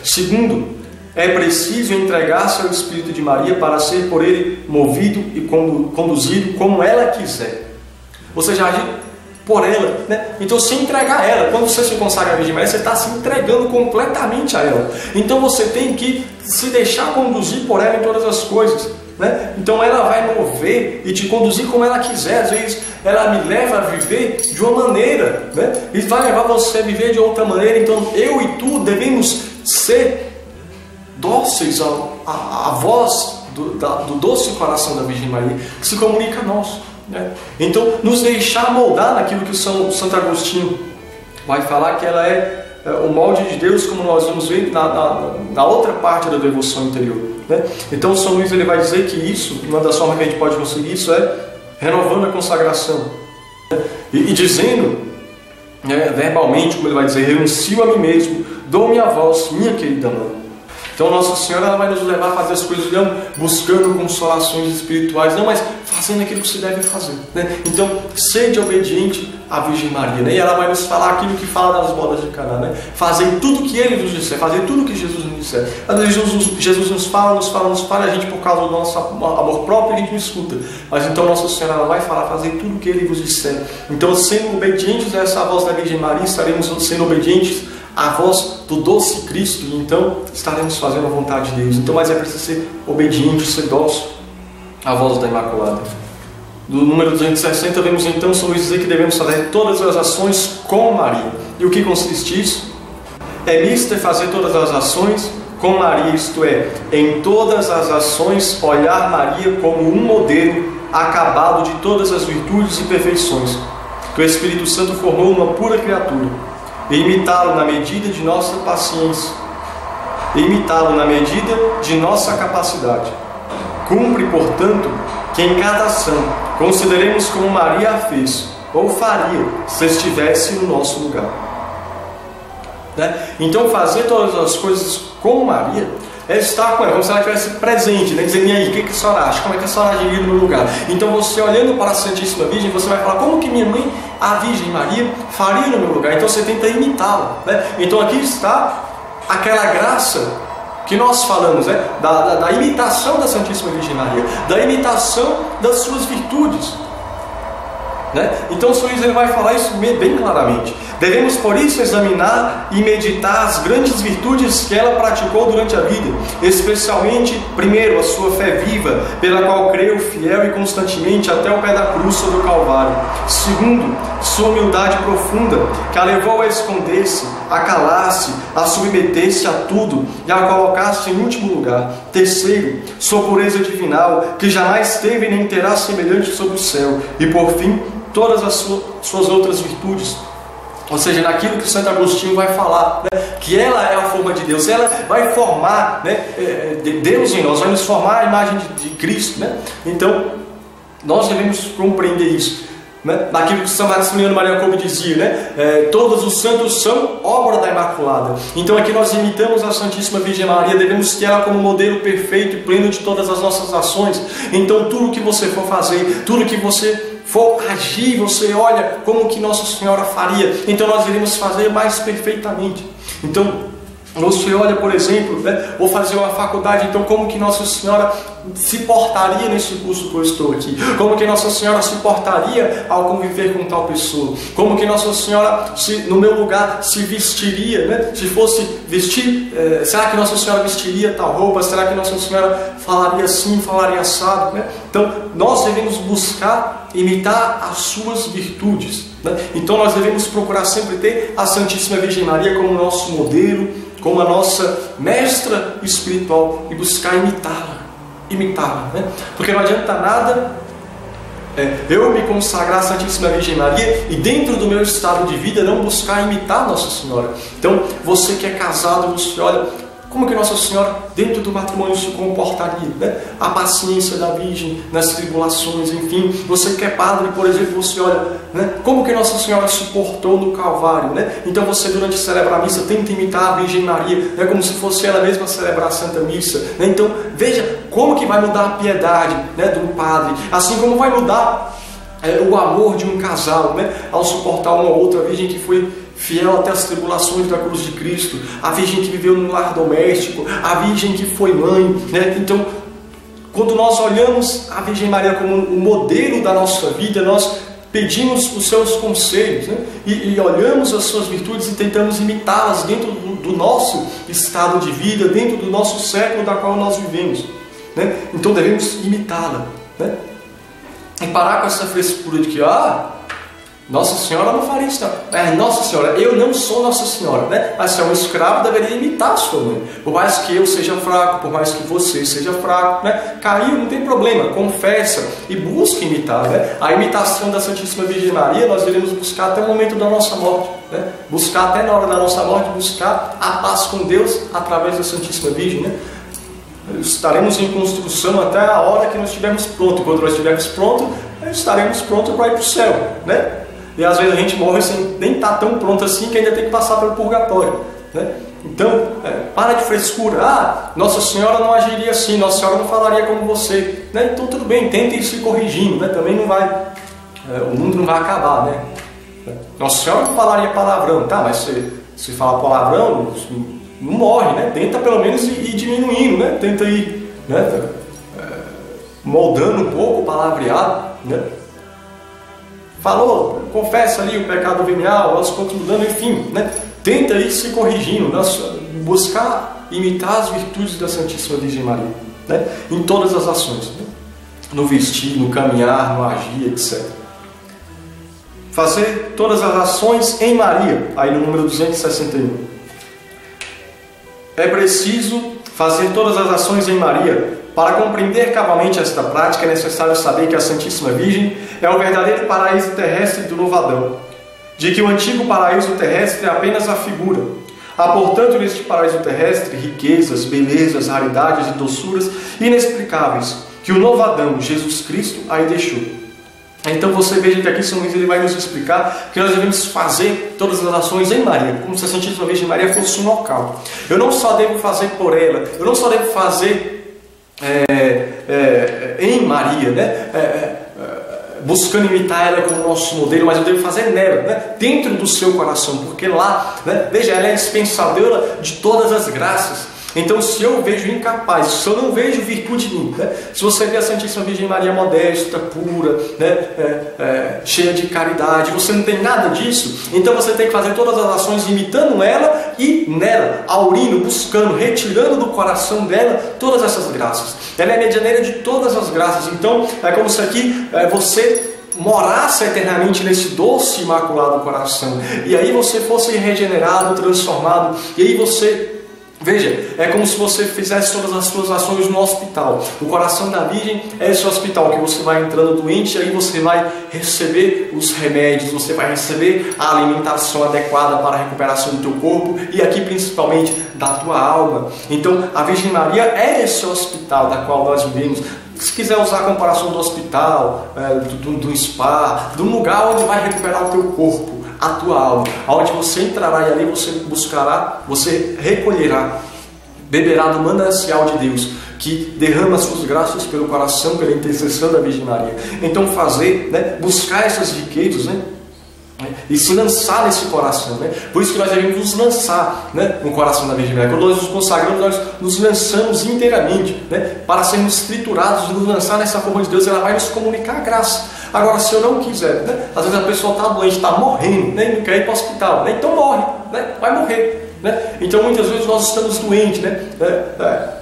Segundo, é preciso entregar-se ao Espírito de Maria para ser por ele movido e conduzido como ela quiser. Ou seja, agir por ela. Então se entregar a ela. Quando você se consagra à Virgem Maria, você está se entregando completamente a ela. Então você tem que se deixar conduzir por ela em todas as coisas. Então ela vai mover e te conduzir como ela quiser. Às vezes ela me leva a viver de uma maneira, e vai levar você a viver de outra maneira. Então eu e tu devemos ser dóceis à voz do doce coração da Virgem Maria, que se comunica a nós. Então nos deixar moldar naquilo que Santo Agostinho vai falar, que ela é o molde de Deus, como nós vamos ver na outra parte da devoção interior. Então São Luís ele vai dizer que isso, uma das formas que a gente pode conseguir isso é renovando a consagração. E dizendo, verbalmente, como ele vai dizer, renuncio a mim mesmo, dou-me a vós, minha querida mãe. Então Nossa Senhora ela vai nos levar a fazer as coisas não buscando consolações espirituais, não, mas fazendo aquilo que se deve fazer, né? Então, sede obediente à Virgem Maria, né? E ela vai nos falar aquilo que fala das bodas de Caná, né? Fazer tudo que Ele nos disser, fazer tudo que Jesus nos disser. Às vezes Jesus nos fala, e a gente, por causa do nosso amor próprio, a gente não escuta. Mas então Nossa Senhora ela vai falar, fazer tudo que Ele vos disser. Então, sendo obedientes a essa voz da Virgem Maria, estaremos sendo obedientes a voz do doce Cristo, e então estaremos fazendo a vontade de Deus. Então, mas é preciso ser obediente, ser dócil à voz da Imaculada. No número 260, vemos então São Luís dizer que devemos fazer todas as ações com Maria. E o que consiste isso? É mister fazer todas as ações com Maria, isto é, em todas as ações olhar Maria como um modelo acabado de todas as virtudes e perfeições que o Espírito Santo formou uma pura criatura, e imitá-lo na medida de nossa paciência, e imitá-lo na medida de nossa capacidade. Cumpre, portanto, que em cada ação consideremos como Maria a fez, ou faria, se estivesse no nosso lugar. Né? Então, fazer todas as coisas com Maria é estar com ela, como se ela estivesse presente, né? Dizendo, e aí, o que a senhora acha? Como é que a senhora agiria no meu lugar? Então, você olhando para a Santíssima Virgem, você vai falar, como que minha mãe, a Virgem Maria, faria no meu lugar? Então, você tenta imitá-la, né? Então, aqui está aquela graça que nós falamos, né? Da imitação da Santíssima Virgem Maria, da imitação das suas virtudes, né? Então o São Luís ele vai falar isso bem claramente. Devemos por isso examinar e meditar as grandes virtudes que ela praticou durante a vida, especialmente, primeiro, a sua fé viva, pela qual creu fiel e constantemente até o pé da cruz sobre o Calvário. Segundo, sua humildade profunda, que a levou a esconder-se, a calar-se, a submeter-se a tudo e a colocar-se em último lugar. Terceiro, sua pureza divinal, que jamais teve nem terá semelhante sobre o céu. E por fim, todas as suas outras virtudes, ou seja, naquilo que Santo Agostinho vai falar, né? Que ela é a forma de Deus, ela vai formar, né? Deus em nós, vai nos formar a imagem de Cristo, né? Então, nós devemos compreender isso, né? Naquilo que São Maximiliano Maria Kolbe dizia, né? Todos os santos são obra da Imaculada. Então aqui nós imitamos a Santíssima Virgem Maria, devemos ter ela como modelo perfeito e pleno de todas as nossas ações. Então tudo que você for fazer, tudo que você for agir, você olha como que Nossa Senhora faria, então nós iremos fazer mais perfeitamente. Então você olha, por exemplo, né, vou fazer uma faculdade, então como que Nossa Senhora se portaria nesse curso que eu estou aqui? Como que Nossa Senhora se portaria ao conviver com tal pessoa? Como que Nossa Senhora, no meu lugar, se vestiria, né? Se fosse vestir, será que Nossa Senhora vestiria tal roupa? Será que Nossa Senhora falaria assim, falaria assado, né? Então, nós devemos buscar imitar as suas virtudes, né? Então, nós devemos procurar sempre ter a Santíssima Virgem Maria como nosso modelo, como a nossa mestra espiritual e buscar imitá-la, né? Porque não adianta nada eu me consagrar à Santíssima Virgem Maria e dentro do meu estado de vida não buscar imitar Nossa Senhora. Então, você que é casado, você olha como que Nossa Senhora dentro do matrimônio se comportaria, né? A paciência da Virgem nas tribulações, enfim. Você que é padre, por exemplo, você olha, né? Como que Nossa Senhora se portou no Calvário, né? Então você durante celebrar a missa tenta imitar a Virgem Maria, né? Como se fosse ela mesma celebrar a Santa Missa, né? Então veja como que vai mudar a piedade, né, do padre, assim como vai mudar o amor de um casal, né? Ao suportar uma outra. A Virgem que foi fiel até as tribulações da cruz de Cristo, a Virgem que viveu no lar doméstico, a Virgem que foi mãe, né? Então, quando nós olhamos a Virgem Maria como um modelo da nossa vida, nós pedimos os seus conselhos, né? E olhamos as suas virtudes e tentamos imitá-las dentro do nosso estado de vida, dentro do nosso século da qual nós vivemos, né? Então devemos imitá-la, né? E parar com essa frescura de que, Nossa Senhora não faria isso, não. Nossa Senhora, eu não sou Nossa Senhora, né? Mas se é um escravo, deveria imitar a sua mãe. Por mais que eu seja fraco, por mais que você seja fraco, né? Caiu, não tem problema, confessa e busca imitar, né? A imitação da Santíssima Virgem Maria, nós iremos buscar até o momento da nossa morte, né? Buscar até na hora da nossa morte, buscar a paz com Deus através da Santíssima Virgem, né? Estaremos em construção até a hora que nós estivermos prontos. Quando nós estivermos prontos, estaremos prontos para ir para o céu, né? E às vezes a gente morre sem nem estar tão pronto assim, que ainda tem que passar pelo purgatório, né? Então, para de frescura. Nossa Senhora não agiria assim, Nossa Senhora não falaria como você, né? Então tudo bem, tente ir se corrigindo, né? Também não vai, o mundo não vai acabar, né? Nossa Senhora não falaria palavrão, tá? Mas se falar palavrão, não morre, né? Tenta pelo menos ir diminuindo, né? Tenta ir, né? Moldando um pouco o palavreado, né? Falou, confessa ali o pecado venial, aos poucos mudando, enfim, né? Tenta ir se corrigindo, buscar imitar as virtudes da Santíssima Virgem Maria, né? Em todas as ações, né? No vestir, no caminhar, no agir, etc. Fazer todas as ações em Maria, aí no número 261. É preciso fazer todas as ações em Maria. Para compreender cabalmente esta prática, é necessário saber que a Santíssima Virgem é o verdadeiro paraíso terrestre do novo Adão, de que o antigo paraíso terrestre é apenas a figura. Há, portanto, neste paraíso terrestre, riquezas, belezas, raridades e doçuras inexplicáveis, que o novo Adão, Jesus Cristo, aí deixou. Então você veja que aqui São Luís ele vai nos explicar que nós devemos fazer todas as ações em Maria, como se a Santíssima Virgem Maria fosse um local. Eu não só devo fazer por ela, eu não só devo fazer em Maria, né? Buscando imitar ela como nosso modelo, mas eu devo fazer nela, né? Dentro do seu coração, porque lá, né? Veja, ela é dispensadora de todas as graças. Então, se eu vejo incapaz, se eu não vejo virtude em mim, né? Se você vê a Santíssima Virgem Maria modesta, pura, né? Cheia de caridade, você não tem nada disso, então você tem que fazer todas as ações imitando ela e nela, aurindo, buscando, retirando do coração dela todas essas graças. Ela é medianeira de todas as graças, então é como se aqui você morasse eternamente nesse doce e imaculado coração, e aí você fosse regenerado, transformado, e aí você... Veja, é como se você fizesse todas as suas ações no hospital. O coração da Virgem é esse hospital que você vai entrando doente, e aí você vai receber os remédios, você vai receber a alimentação adequada para a recuperação do teu corpo e aqui principalmente da tua alma. Então a Virgem Maria é esse hospital da qual nós vivemos. Se quiser usar a comparação do hospital, do spa, de um lugar onde vai recuperar o teu corpo, a tua alma, aonde você entrará e ali você buscará, você recolherá, beberá do manancial de Deus, que derrama as suas graças pelo coração, pela intercessão da Virgem Maria. Então fazer, né, buscar essas riquezas, né, e se lançar nesse coração, né? Por isso que nós devemos nos lançar, né, no coração da Virgem Maria. Quando nós nos consagramos, nós nos lançamos inteiramente, né, para sermos triturados, nos lançar nessa forma de Deus. Ela vai nos comunicar a graça. Agora, se eu não quiser, né, às vezes a pessoa está doente, está morrendo, né, não quer ir para o hospital, né, então morre, né, vai morrer. Né? Então muitas vezes nós estamos doentes, né?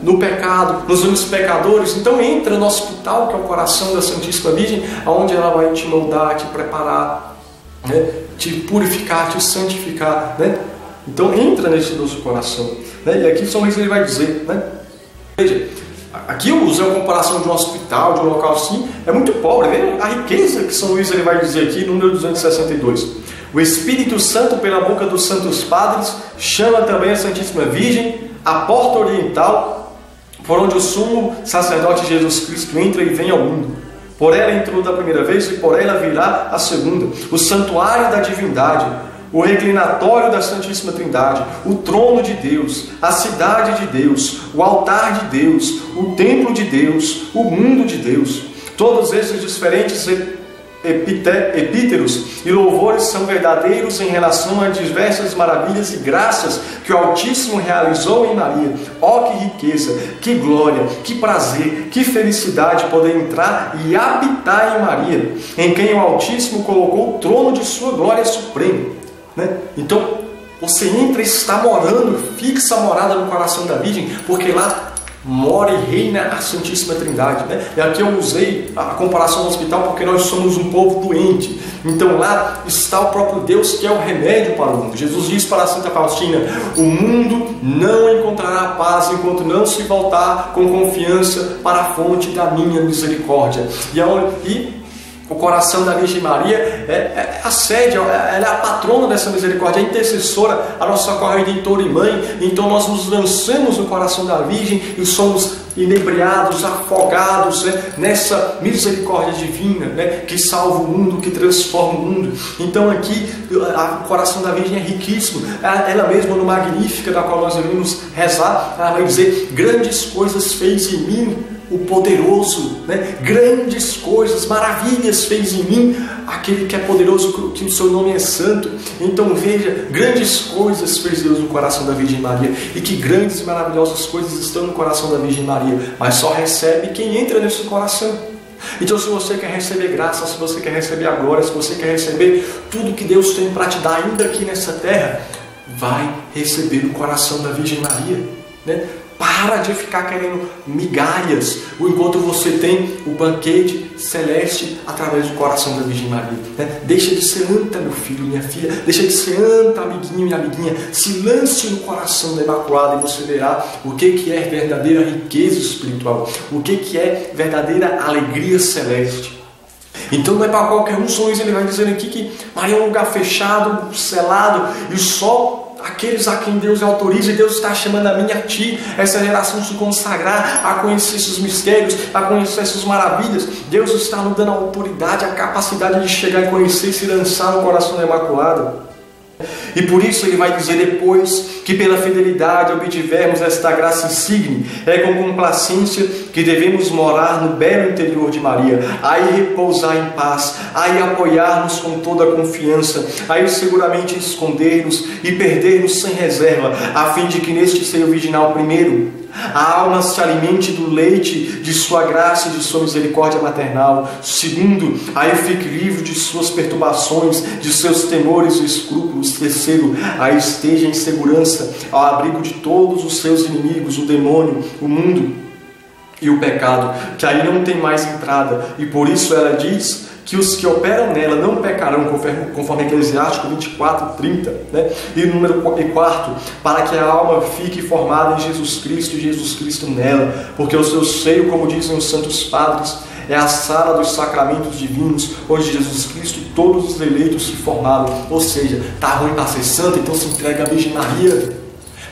No pecado, nos vemos pecadores. Então entra no hospital, que é o coração da Santíssima Virgem, onde ela vai te moldar, te preparar, né? Te purificar, te santificar, né? Então entra nesse nosso coração, né? E aqui São Luís ele vai dizer, né? Veja, aqui eu usei a comparação de um hospital, de um local assim, é muito pobre, né? A riqueza que São Luís ele vai dizer aqui no número 262. O Espírito Santo, pela boca dos santos padres, chama também a Santíssima Virgem à porta oriental, por onde o sumo sacerdote Jesus Cristo entra e vem ao mundo. Por ela entrou da primeira vez e por ela virá a segunda. O santuário da divindade, o reclinatório da Santíssima Trindade, o trono de Deus, a cidade de Deus, o altar de Deus, o templo de Deus, o mundo de Deus. Todos esses diferentes epíteros e louvores são verdadeiros em relação a diversas maravilhas e graças que o Altíssimo realizou em Maria. Ó, que riqueza, que glória, que prazer, que felicidade poder entrar e habitar em Maria, em quem o Altíssimo colocou o trono de sua glória suprema, né? Então você entra e está morando, fixa a morada no coração da Virgem, porque lá mora e reina a Santíssima Trindade, né? E aqui eu usei a comparação do hospital porque nós somos um povo doente. Então lá está o próprio Deus, que é o remédio para o mundo. Jesus diz para a Santa Faustina: o mundo não encontrará paz enquanto não se voltar com confiança para a fonte da minha misericórdia. E O coração da Virgem Maria é a sede, ela é a patrona dessa misericórdia, a intercessora, a nossa corredentora e mãe. Então nós nos lançamos no coração da Virgem e somos inebriados, afogados, nessa misericórdia divina, que salva o mundo, que transforma o mundo. Então aqui o coração da Virgem é riquíssimo. Ela mesma no Magnífica, da qual nós devemos rezar, ela vai dizer: grandes coisas fez em mim o poderoso, grandes coisas, maravilhas fez em mim aquele que é poderoso, que o seu nome é santo. Então veja, grandes coisas fez Deus no coração da Virgem Maria, e que grandes e maravilhosas coisas estão no coração da Virgem Maria, mas só recebe quem entra nesse coração. Então, se você quer receber graça, se você quer receber a glória, se você quer receber tudo que Deus tem para te dar ainda aqui nessa terra, vai receber no coração da Virgem Maria, Para de ficar querendo migalhas, enquanto você tem o banquete celeste através do coração da Virgem Maria. Deixa de ser anta, meu filho, minha filha. Deixa de ser anta, amiguinho e amiguinha. Se lance no coração da Imaculada e você verá o que é verdadeira riqueza espiritual, o que é verdadeira alegria celeste. Então não é para qualquer um. São Luís, ele vai dizer aqui que Maria é um lugar fechado, selado, e só aqueles a quem Deus autoriza, e Deus está chamando a mim e a ti, essa geração, se consagrar a conhecer esses mistérios, a conhecer essas maravilhas. Deus está nos dando a autoridade, a capacidade de chegar e conhecer e se lançar no coração da Imaculada. E por isso ele vai dizer: depois que pela fidelidade obtivermos esta graça insigne, é com complacência que devemos morar no belo interior de Maria, aí repousar em paz, aí apoiar-nos com toda a confiança, aí seguramente esconder-nos e perder-nos sem reserva, a fim de que neste seio virginal primeiro a alma se alimente do leite de sua graça e de sua misericórdia maternal. Segundo, aí fique livre de suas perturbações, de seus temores e escrúpulos. Terceiro, aí esteja em segurança ao abrigo de todos os seus inimigos, o demônio, o mundo e o pecado, que aí não tem mais entrada. E por isso ela diz que os que operam nela não pecarão, conforme Eclesiástico 24:30, E o número 4, para que a alma fique formada em Jesus Cristo e Jesus Cristo nela, porque o seu seio, como dizem os santos padres, é a sala dos sacramentos divinos, onde Jesus Cristo e todos os eleitos se formaram. Ou seja, está ruim para ser santa, então se entrega à Virgem Maria.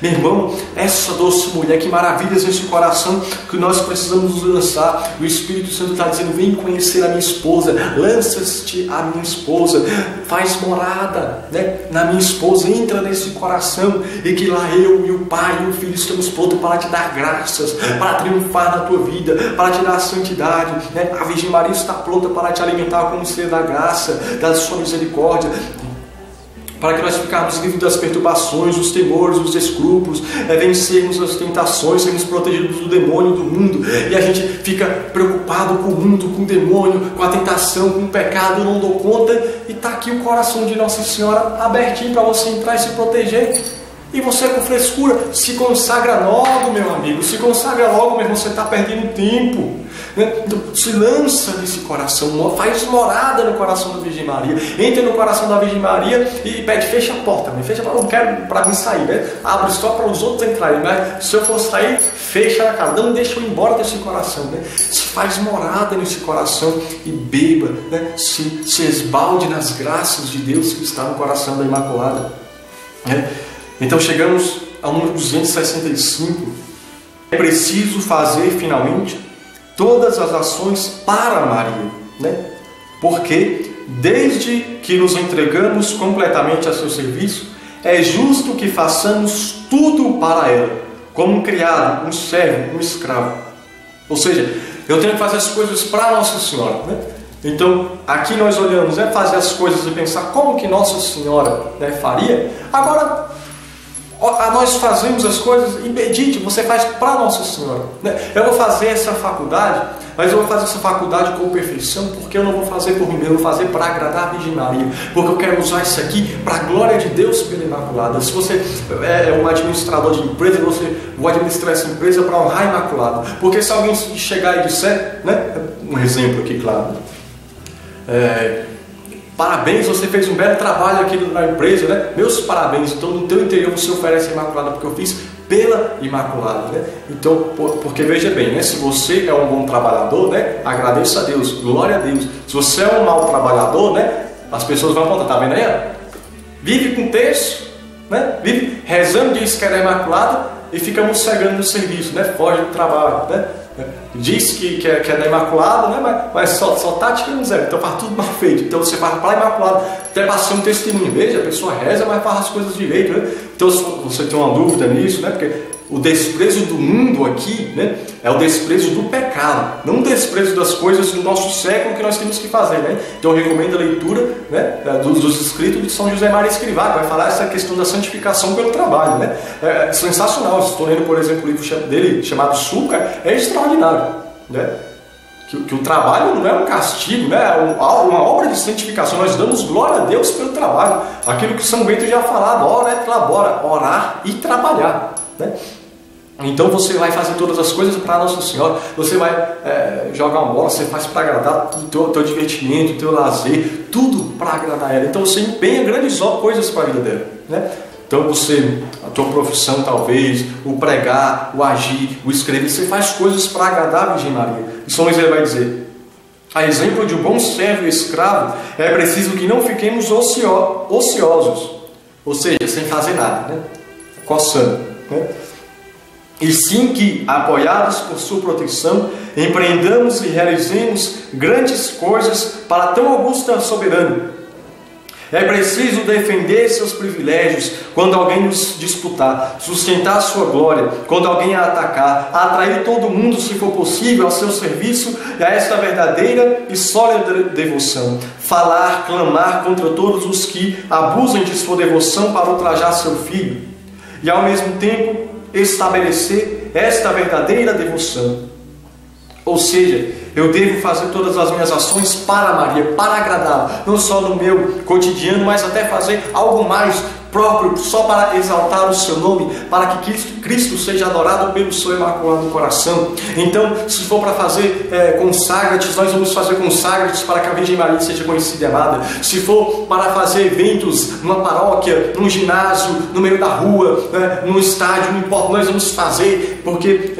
Meu irmão, essa doce mulher, que maravilhas nesse coração que nós precisamos nos lançar. O Espírito Santo está dizendo: vem conhecer a minha esposa, lança-te a minha esposa, faz morada na minha esposa, entra nesse coração, e que lá eu e o Pai e o Filho estamos prontos para te dar graças, para triunfar na tua vida, para te dar a santidade. A Virgem Maria está pronta para te alimentar com o ser da graça, da sua misericórdia, para que nós ficarmos livres das perturbações, dos temores, dos escrúpulos, vencermos as tentações, sermos protegidos do demônio, do mundo. E a gente fica preocupado com o mundo, com o demônio, com a tentação, com o pecado: eu não dou conta. E está aqui o coração de Nossa Senhora abertinho para você entrar e se proteger. E você, com frescura, se consagra logo, meu amigo. Se consagra logo, meu irmão, você está perdendo tempo. Então, se lança nesse coração, faz morada no coração da Virgem Maria. Entra no coração da Virgem Maria e pede: fecha a porta, fecha a porta, não quero para mim sair, abre só para os outros entrarem, mas se eu for sair, fecha a casa, não deixa eu ir embora desse coração. Se faz morada nesse coração e beba, se esbalde nas graças de Deus que está no coração da Imaculada. Então chegamos ao número 265. É preciso fazer finalmente todas as ações para Maria, porque desde que nos entregamos completamente a seu serviço, é justo que façamos tudo para ela, como um criado, um servo, um escravo. Ou seja, eu tenho que fazer as coisas para Nossa Senhora, Então, aqui nós olhamos, fazer as coisas e pensar como que Nossa Senhora faria. Agora, nós fazemos as coisas, impedite, você faz para Nossa Senhora. Eu vou fazer essa faculdade, mas eu vou fazer essa faculdade com perfeição, porque eu não vou fazer por mim, eu vou fazer para agradar a Virgem Maria, porque eu quero usar isso aqui para a glória de Deus pela Imaculada. Se você é um administrador de empresa, você vai administrar essa empresa para honrar a Imaculada, porque se alguém chegar e disser, um exemplo aqui, claro, parabéns, você fez um belo trabalho aqui na empresa, meus parabéns. Então no teu interior você oferece a Imaculada, porque eu fiz pela Imaculada, né? Então, porque veja bem, né? Se você é um bom trabalhador, né? Agradeça a Deus, glória a Deus. Se você é um mau trabalhador, né? As pessoas vão apontar, tá vendo aí? Vive com terço, né? Vive rezando, diz que é Imaculada e fica mossegando no serviço, né? Foge do trabalho, né? Diz que é da Imaculada, né? Mas só tá tirando zero, então faz tudo mal feito. Então você faz para a Imaculada, até passando um testemunho. Veja, a pessoa reza, mas faz as coisas direito, né? Então se você tem uma dúvida nisso, né? Porque o desprezo do mundo aqui, né? É o desprezo do pecado, não o desprezo das coisas do nosso século que nós temos que fazer, né? Então eu recomendo a leitura, né? dos escritos de São José Maria Escrivá, que vai falar essa questão da santificação pelo trabalho, né? É sensacional. Estou lendo, por exemplo, o livro dele chamado Súcar, é extraordinário, né? Que o trabalho não é um castigo, né? É uma obra de santificação. Nós damos glória a Deus pelo trabalho. Aquilo que São Bento já falava, ora et labora, orar e trabalhar, né? Então você vai fazer todas as coisas para Nossa Senhora, você vai jogar uma bola, você faz para agradar o teu divertimento, o teu lazer, tudo para agradar ela. Então você empenha grandes coisas para a vida dela, né? Então você, a tua profissão talvez, o pregar, o agir, o escrever, você faz coisas para agradar a Virgem Maria. E São Luís vai dizer, a exemplo de um bom servo e escravo, é preciso que não fiquemos ociosos, ou seja, sem fazer nada, né? Coçando, né? E sim que, apoiados por sua proteção, empreendamos e realizemos grandes coisas para tão augusta soberano. É preciso defender seus privilégios quando alguém nos disputar, sustentar sua glória quando alguém a atacar, atrair todo mundo, se for possível, ao seu serviço e a esta verdadeira e sólida devoção. Falar, clamar contra todos os que abusam de sua devoção para ultrajar seu filho. E ao mesmo tempo, estabelecer esta verdadeira devoção. Ou seja, eu devo fazer todas as minhas ações para Maria, para agradá-la, não só no meu cotidiano, mas até fazer algo mais próprio, só para exaltar o seu nome, para que Cristo seja adorado pelo seu imaculado coração. Então, se for para fazer consagrates, nós vamos fazer consagrates para que a Virgem Maria seja conhecida e amada. Se for para fazer eventos numa paróquia, num ginásio, no meio da rua, num estádio, não importa, nós vamos fazer, porque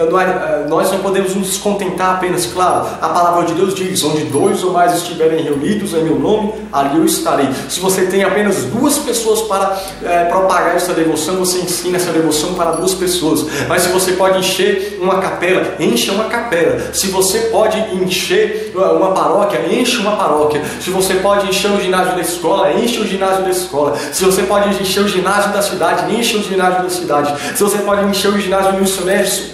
nós não podemos nos contentar apenas, claro, a palavra de Deus diz, onde 2 ou mais estiverem reunidos em meu nome, ali eu estarei. Se você tem apenas 2 pessoas para propagar essa devoção, você ensina essa devoção para 2 pessoas. Mas se você pode encher uma capela, encha uma capela. Se você pode encher uma paróquia, enche uma paróquia. Se você pode encher o ginásio da escola, enche o ginásio da escola. Se você pode encher o ginásio da cidade, enche o ginásio da cidade. Se você pode encher o ginásio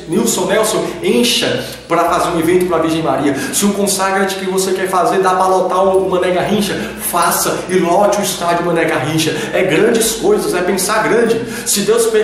Nilson Nelson, encha para fazer um evento para a Virgem Maria. Se um consagrate que você quer fazer dá para lotar o Mané Garrincha, faça e lote o estádio Mané Garrincha. É grandes coisas, é pensar grande. Se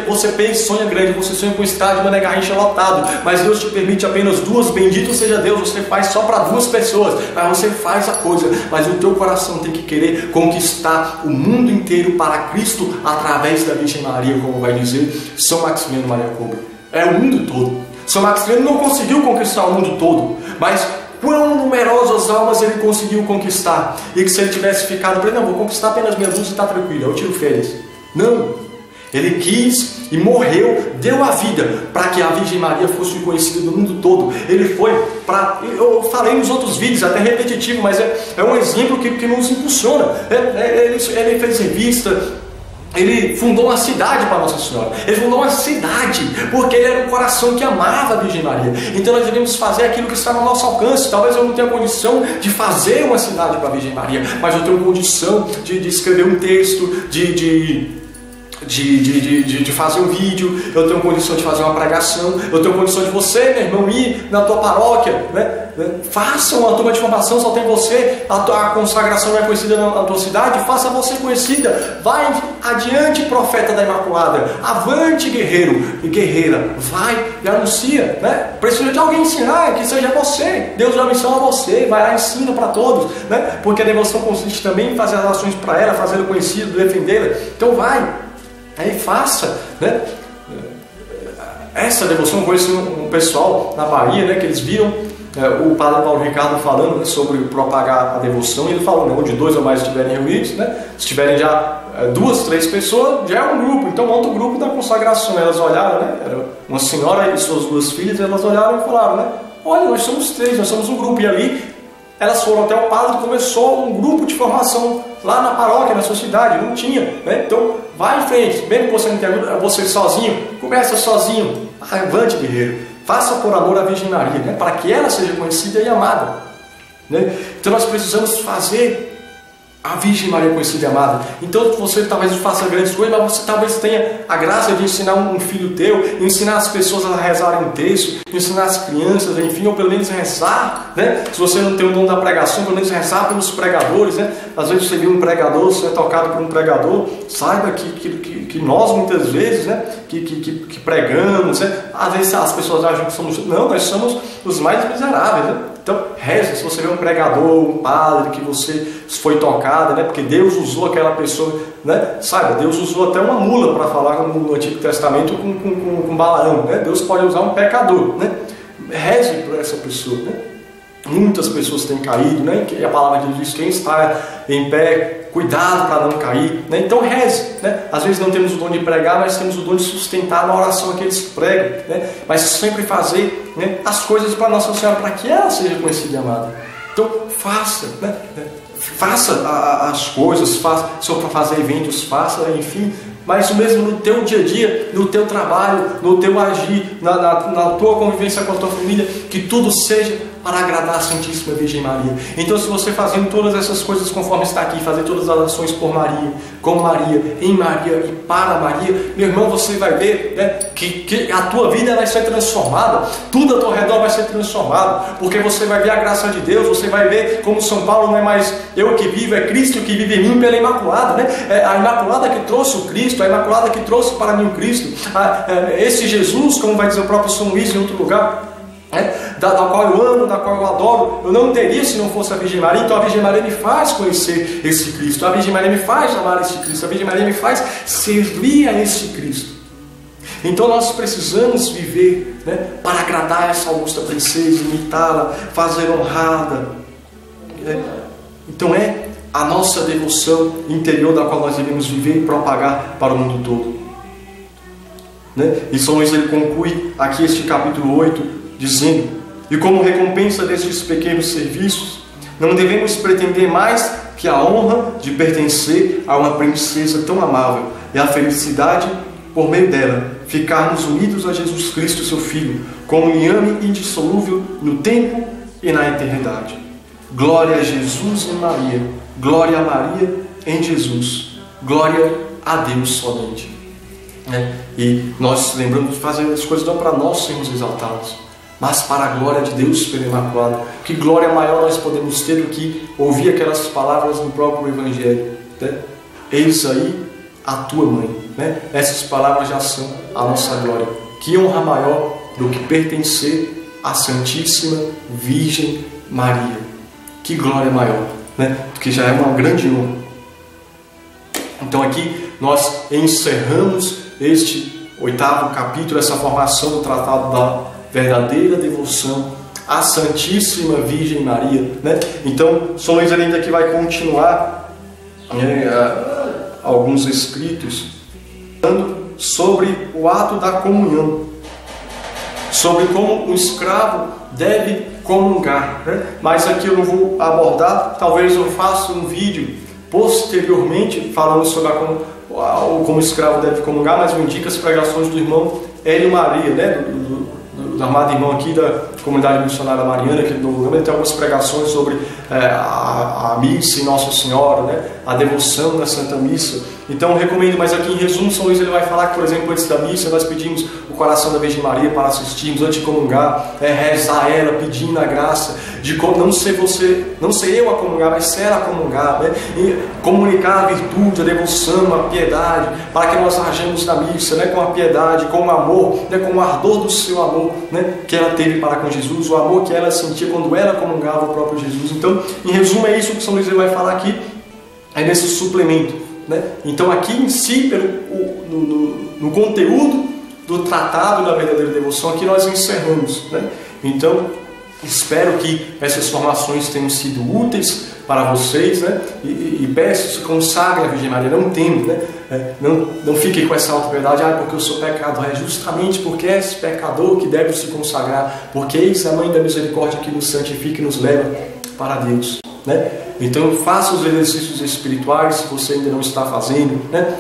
você pensa, sonha grande, você sonha com o estádio Mané Garrincha lotado, mas Deus te permite apenas 2, bendito seja Deus, você faz só para 2 pessoas, mas você faz a coisa, mas o teu coração tem que querer conquistar o mundo inteiro para Cristo através da Virgem Maria, como vai dizer São Maximiliano Maria Kolbe. É o mundo todo. São Maximiliano não conseguiu conquistar o mundo todo, mas quão numerosas almas ele conseguiu conquistar. E que se ele tivesse ficado, não, vou conquistar apenas minhas 2 e está tranquilo, eu tiro férias. Não, ele quis e morreu, deu a vida para que a Virgem Maria fosse conhecida no mundo todo. Ele foi para, eu falei nos outros vídeos, até repetitivo, mas é um exemplo que nos impulsiona. Ele fez revista. Ele fundou uma cidade para Nossa Senhora. Ele fundou uma cidade, porque ele era um coração que amava a Virgem Maria. Então nós devemos fazer aquilo que está no nosso alcance. Talvez eu não tenha condição de fazer uma cidade para a Virgem Maria, mas eu tenho condição de escrever um texto, de fazer um vídeo, eu tenho condição de fazer uma pregação, eu tenho condição de você, meu irmão, ir na tua paróquia, né? Faça uma turma de formação, só tem você, a consagração não é conhecida na tua cidade, faça você conhecida, vai adiante, profeta da Imaculada, avante, guerreiro e guerreira, vai e anuncia, né? Precisa de alguém ensinar, que seja você, Deus já me ensina a você, vai lá e ensina para todos, né? Porque a devoção consiste também em fazer as ações para ela, fazê-la conhecida, defendê-la, então vai. Aí faça, né? Essa devoção, eu conheci um pessoal na Bahia, né, que eles viram o padre Paulo Ricardo falando, né, sobre propagar a devoção, e ele falou, né, onde 2 ou mais estiverem reunidos, né, se tiverem já 2, 3 pessoas, já é um grupo, então monta o grupo da consagração. Elas olharam, né, era uma senhora e suas 2 filhas, elas olharam e falaram, né, olha, nós somos 3, nós somos um grupo, e ali elas foram até o padre e começou um grupo de formação lá na paróquia, na sua cidade, não tinha, né? Então vai em frente, mesmo que você não tenha você sozinho, começa sozinho, avante, guerreiro, faça por amor a Virgem Maria, né? Para que ela seja conhecida e amada, né? Então nós precisamos fazer a Virgem Maria conhecida e amada. Então você talvez faça grandes coisas, mas você talvez tenha a graça de ensinar um filho teu, ensinar as pessoas a rezarem um terço, ensinar as crianças, enfim, ou pelo menos rezar, né? Se você não tem o dom da pregação, pelo menos rezar pelos pregadores, né? Às vezes você viu um pregador, você é tocado por um pregador, saiba que nós muitas vezes, né, que pregamos, né? Às vezes as pessoas acham que somos, não, nós somos os mais miseráveis, né? Então, reze, se você vê um pregador, um padre que você foi tocado, né? Porque Deus usou aquela pessoa, né? Saiba, Deus usou até uma mula para falar no Antigo Testamento com Balaão, né? Deus pode usar um pecador, né? Reze por essa pessoa, né? Muitas pessoas têm caído, né? E a palavra de Deus diz, quem está em pé, cuidado para não cair, né? Então reze, né? Às vezes não temos o dom de pregar, mas temos o dom de sustentar na oração aqueles que pregam, né? Mas sempre fazer, né, as coisas para Nossa Senhora, para que ela seja conhecida e amada. Então faça, né? Faça as coisas, se for para fazer eventos, faça, enfim. Mas o mesmo no teu dia a dia, no teu trabalho, no teu agir, na tua convivência com a tua família, que tudo seja para agradar a Santíssima Virgem Maria. Então, se você fazendo todas essas coisas conforme está aqui, fazer todas as ações por Maria, com Maria, em Maria e para Maria, meu irmão, você vai ver, né, que a tua vida vai ser transformada, tudo ao teu redor vai ser transformado, porque você vai ver a graça de Deus, você vai ver como São Paulo não é mais eu que vivo, é Cristo que vive em mim pela Imaculada, né? É a Imaculada que trouxe o Cristo, a Imaculada que trouxe para mim o Cristo, esse Jesus, como vai dizer o próprio São Luís em outro lugar, da qual eu amo, da qual eu adoro, eu não teria se não fosse a Virgem Maria. Então a Virgem Maria me faz conhecer esse Cristo, a Virgem Maria me faz amar esse Cristo, a Virgem Maria me faz servir a esse Cristo. Então nós precisamos viver, né, para agradar essa augusta princesa, imitá-la, fazer honrada, né? Então é a nossa devoção interior da qual nós devemos viver e propagar para o mundo todo, né? E São Luís ele conclui aqui este capítulo 8 dizendo: e como recompensa destes pequenos serviços, não devemos pretender mais que a honra de pertencer a uma princesa tão amável e a felicidade, por meio dela, ficarmos unidos a Jesus Cristo, seu Filho, como liame indissolúvel no tempo e na eternidade. Glória a Jesus em Maria, glória a Maria em Jesus, glória a Deus somente. E nós lembramos de fazer as coisas não para nós sermos exaltados, mas para a glória de Deus pela Imaculada. Que glória maior nós podemos ter do que ouvir aquelas palavras no próprio Evangelho, né? Eis aí a tua mãe, né? Essas palavras já são a nossa glória. Que honra maior do que pertencer à Santíssima Virgem Maria. Que glória maior, né? Porque já é uma grande honra. Então aqui nós encerramos este 8º capítulo, essa formação do Tratado da verdadeira devoção à Santíssima Virgem Maria, né? Então, São Luís ainda que vai continuar, né, alguns escritos falando sobre o ato da comunhão, sobre como um escravo deve comungar, né? Mas aqui eu não vou abordar, talvez eu faça um vídeo posteriormente falando sobre como o escravo deve comungar, mas me indica as pregações do irmão Hélio Maria, né? Do amado irmão aqui da Comunidade Missionária Mariana, aqui do Novo Gama. Ele tem algumas pregações sobre a missa em Nossa Senhora, né? A devoção da Santa Missa. Então recomendo, mas aqui em resumo, São Luís ele vai falar que, por exemplo, antes da missa nós pedimos o coração da Virgem Maria para assistirmos, antes de comungar, rezar ela, pedindo a graça de não ser eu a comungar, mas ser ela a comungar, né? E comunicar a virtude, a devoção, a piedade, para que nós agimos na missa, né? Com a piedade, com o amor, né? Com o ardor do seu amor, né? Que ela teve para com Jesus, o amor que ela sentia quando ela comungava o próprio Jesus. Então, em resumo, é isso que São Luís vai falar aqui, é nesse suplemento, né? Então aqui em si, no conteúdo do Tratado da Verdadeira Devoção, aqui nós encerramos, né? Então Espero que essas formações tenham sido úteis para vocês, né? E peço, se consagrem à Virgem Maria, não teme, né? Não fiquem com essa autopiedade, porque eu sou pecador. É justamente porque é esse pecador que deve se consagrar, porque eis a Mãe da Misericórdia que nos santifica e nos leva para Deus, né? Então faça os exercícios espirituais, se você ainda não está fazendo, né?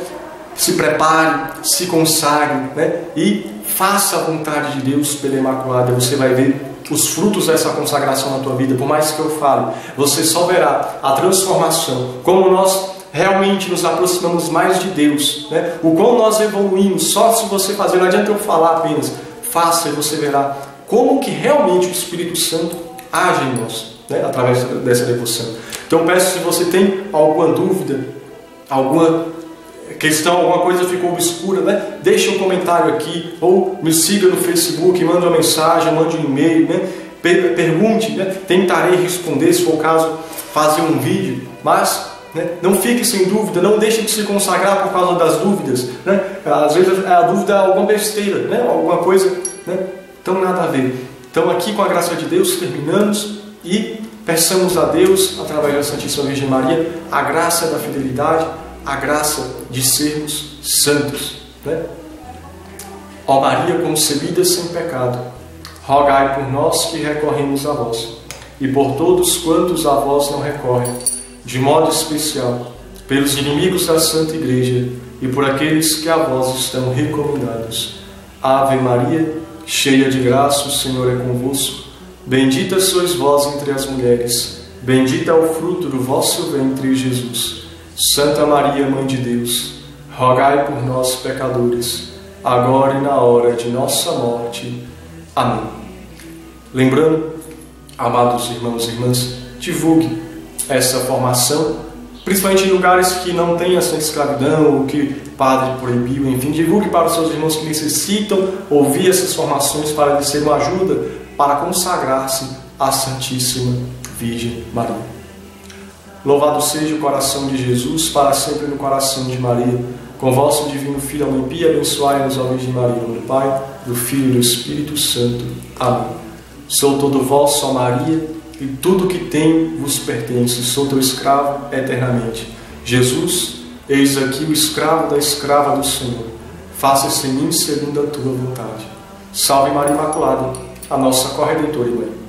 Se prepare, se consagre, né? E faça a vontade de Deus pela Imaculada. Você vai ver os frutos dessa consagração na tua vida. Por mais que eu fale, você só verá a transformação, como nós realmente nos aproximamos mais de Deus, né? O quão nós evoluímos. Só se você fazer, não adianta eu falar apenas, faça e você verá como que realmente o Espírito Santo age em nós, né? Através dessa devoção. Então peço, se você tem alguma dúvida, alguma questão, alguma coisa ficou obscura, né? Deixe um comentário aqui, ou me siga no Facebook, mande uma mensagem, mande um e-mail, né? Pergunte, né? Tentarei responder, se for o caso, fazer um vídeo, mas, né, não fique sem dúvida, não deixe de se consagrar por causa das dúvidas, né? Às vezes a dúvida é alguma besteira, né? Alguma coisa, né? Então nada a ver. Então aqui, com a graça de Deus, terminamos e peçamos a Deus, através da Santíssima Virgem Maria, a graça da fidelidade, a graça de sermos santos, né? Ó Maria concebida sem pecado, rogai por nós que recorremos a vós, e por todos quantos a vós não recorrem, de modo especial, pelos inimigos da Santa Igreja e por aqueles que a vós estão recomendados. Ave Maria, cheia de graça, o Senhor é convosco. Bendita sois vós entre as mulheres, bendito é o fruto do vosso ventre, Jesus. Santa Maria, Mãe de Deus, rogai por nós, pecadores, agora e na hora de nossa morte. Amém. Lembrando, amados irmãos e irmãs, divulgue essa formação, principalmente em lugares que não tem essa escravidão, ou que o padre proibiu, enfim, divulgue para os seus irmãos que necessitam ouvir essas formações para lhes ser uma ajuda para consagrar-se à Santíssima Virgem Maria. Louvado seja o coração de Jesus, para sempre no coração de Maria. Com vosso divino Filho, a Mãe Pia, abençoai-nos, ó Virgem Maria, em nome do Pai, do Filho e do Espírito Santo. Amém. Sou todo vosso, ó Maria, e tudo que tenho vos pertence. Sou teu escravo eternamente. Jesus, eis aqui o escravo da escrava do Senhor. Faça-se em mim segundo a tua vontade. Salve Maria Imaculada, a nossa corredentora e Mãe.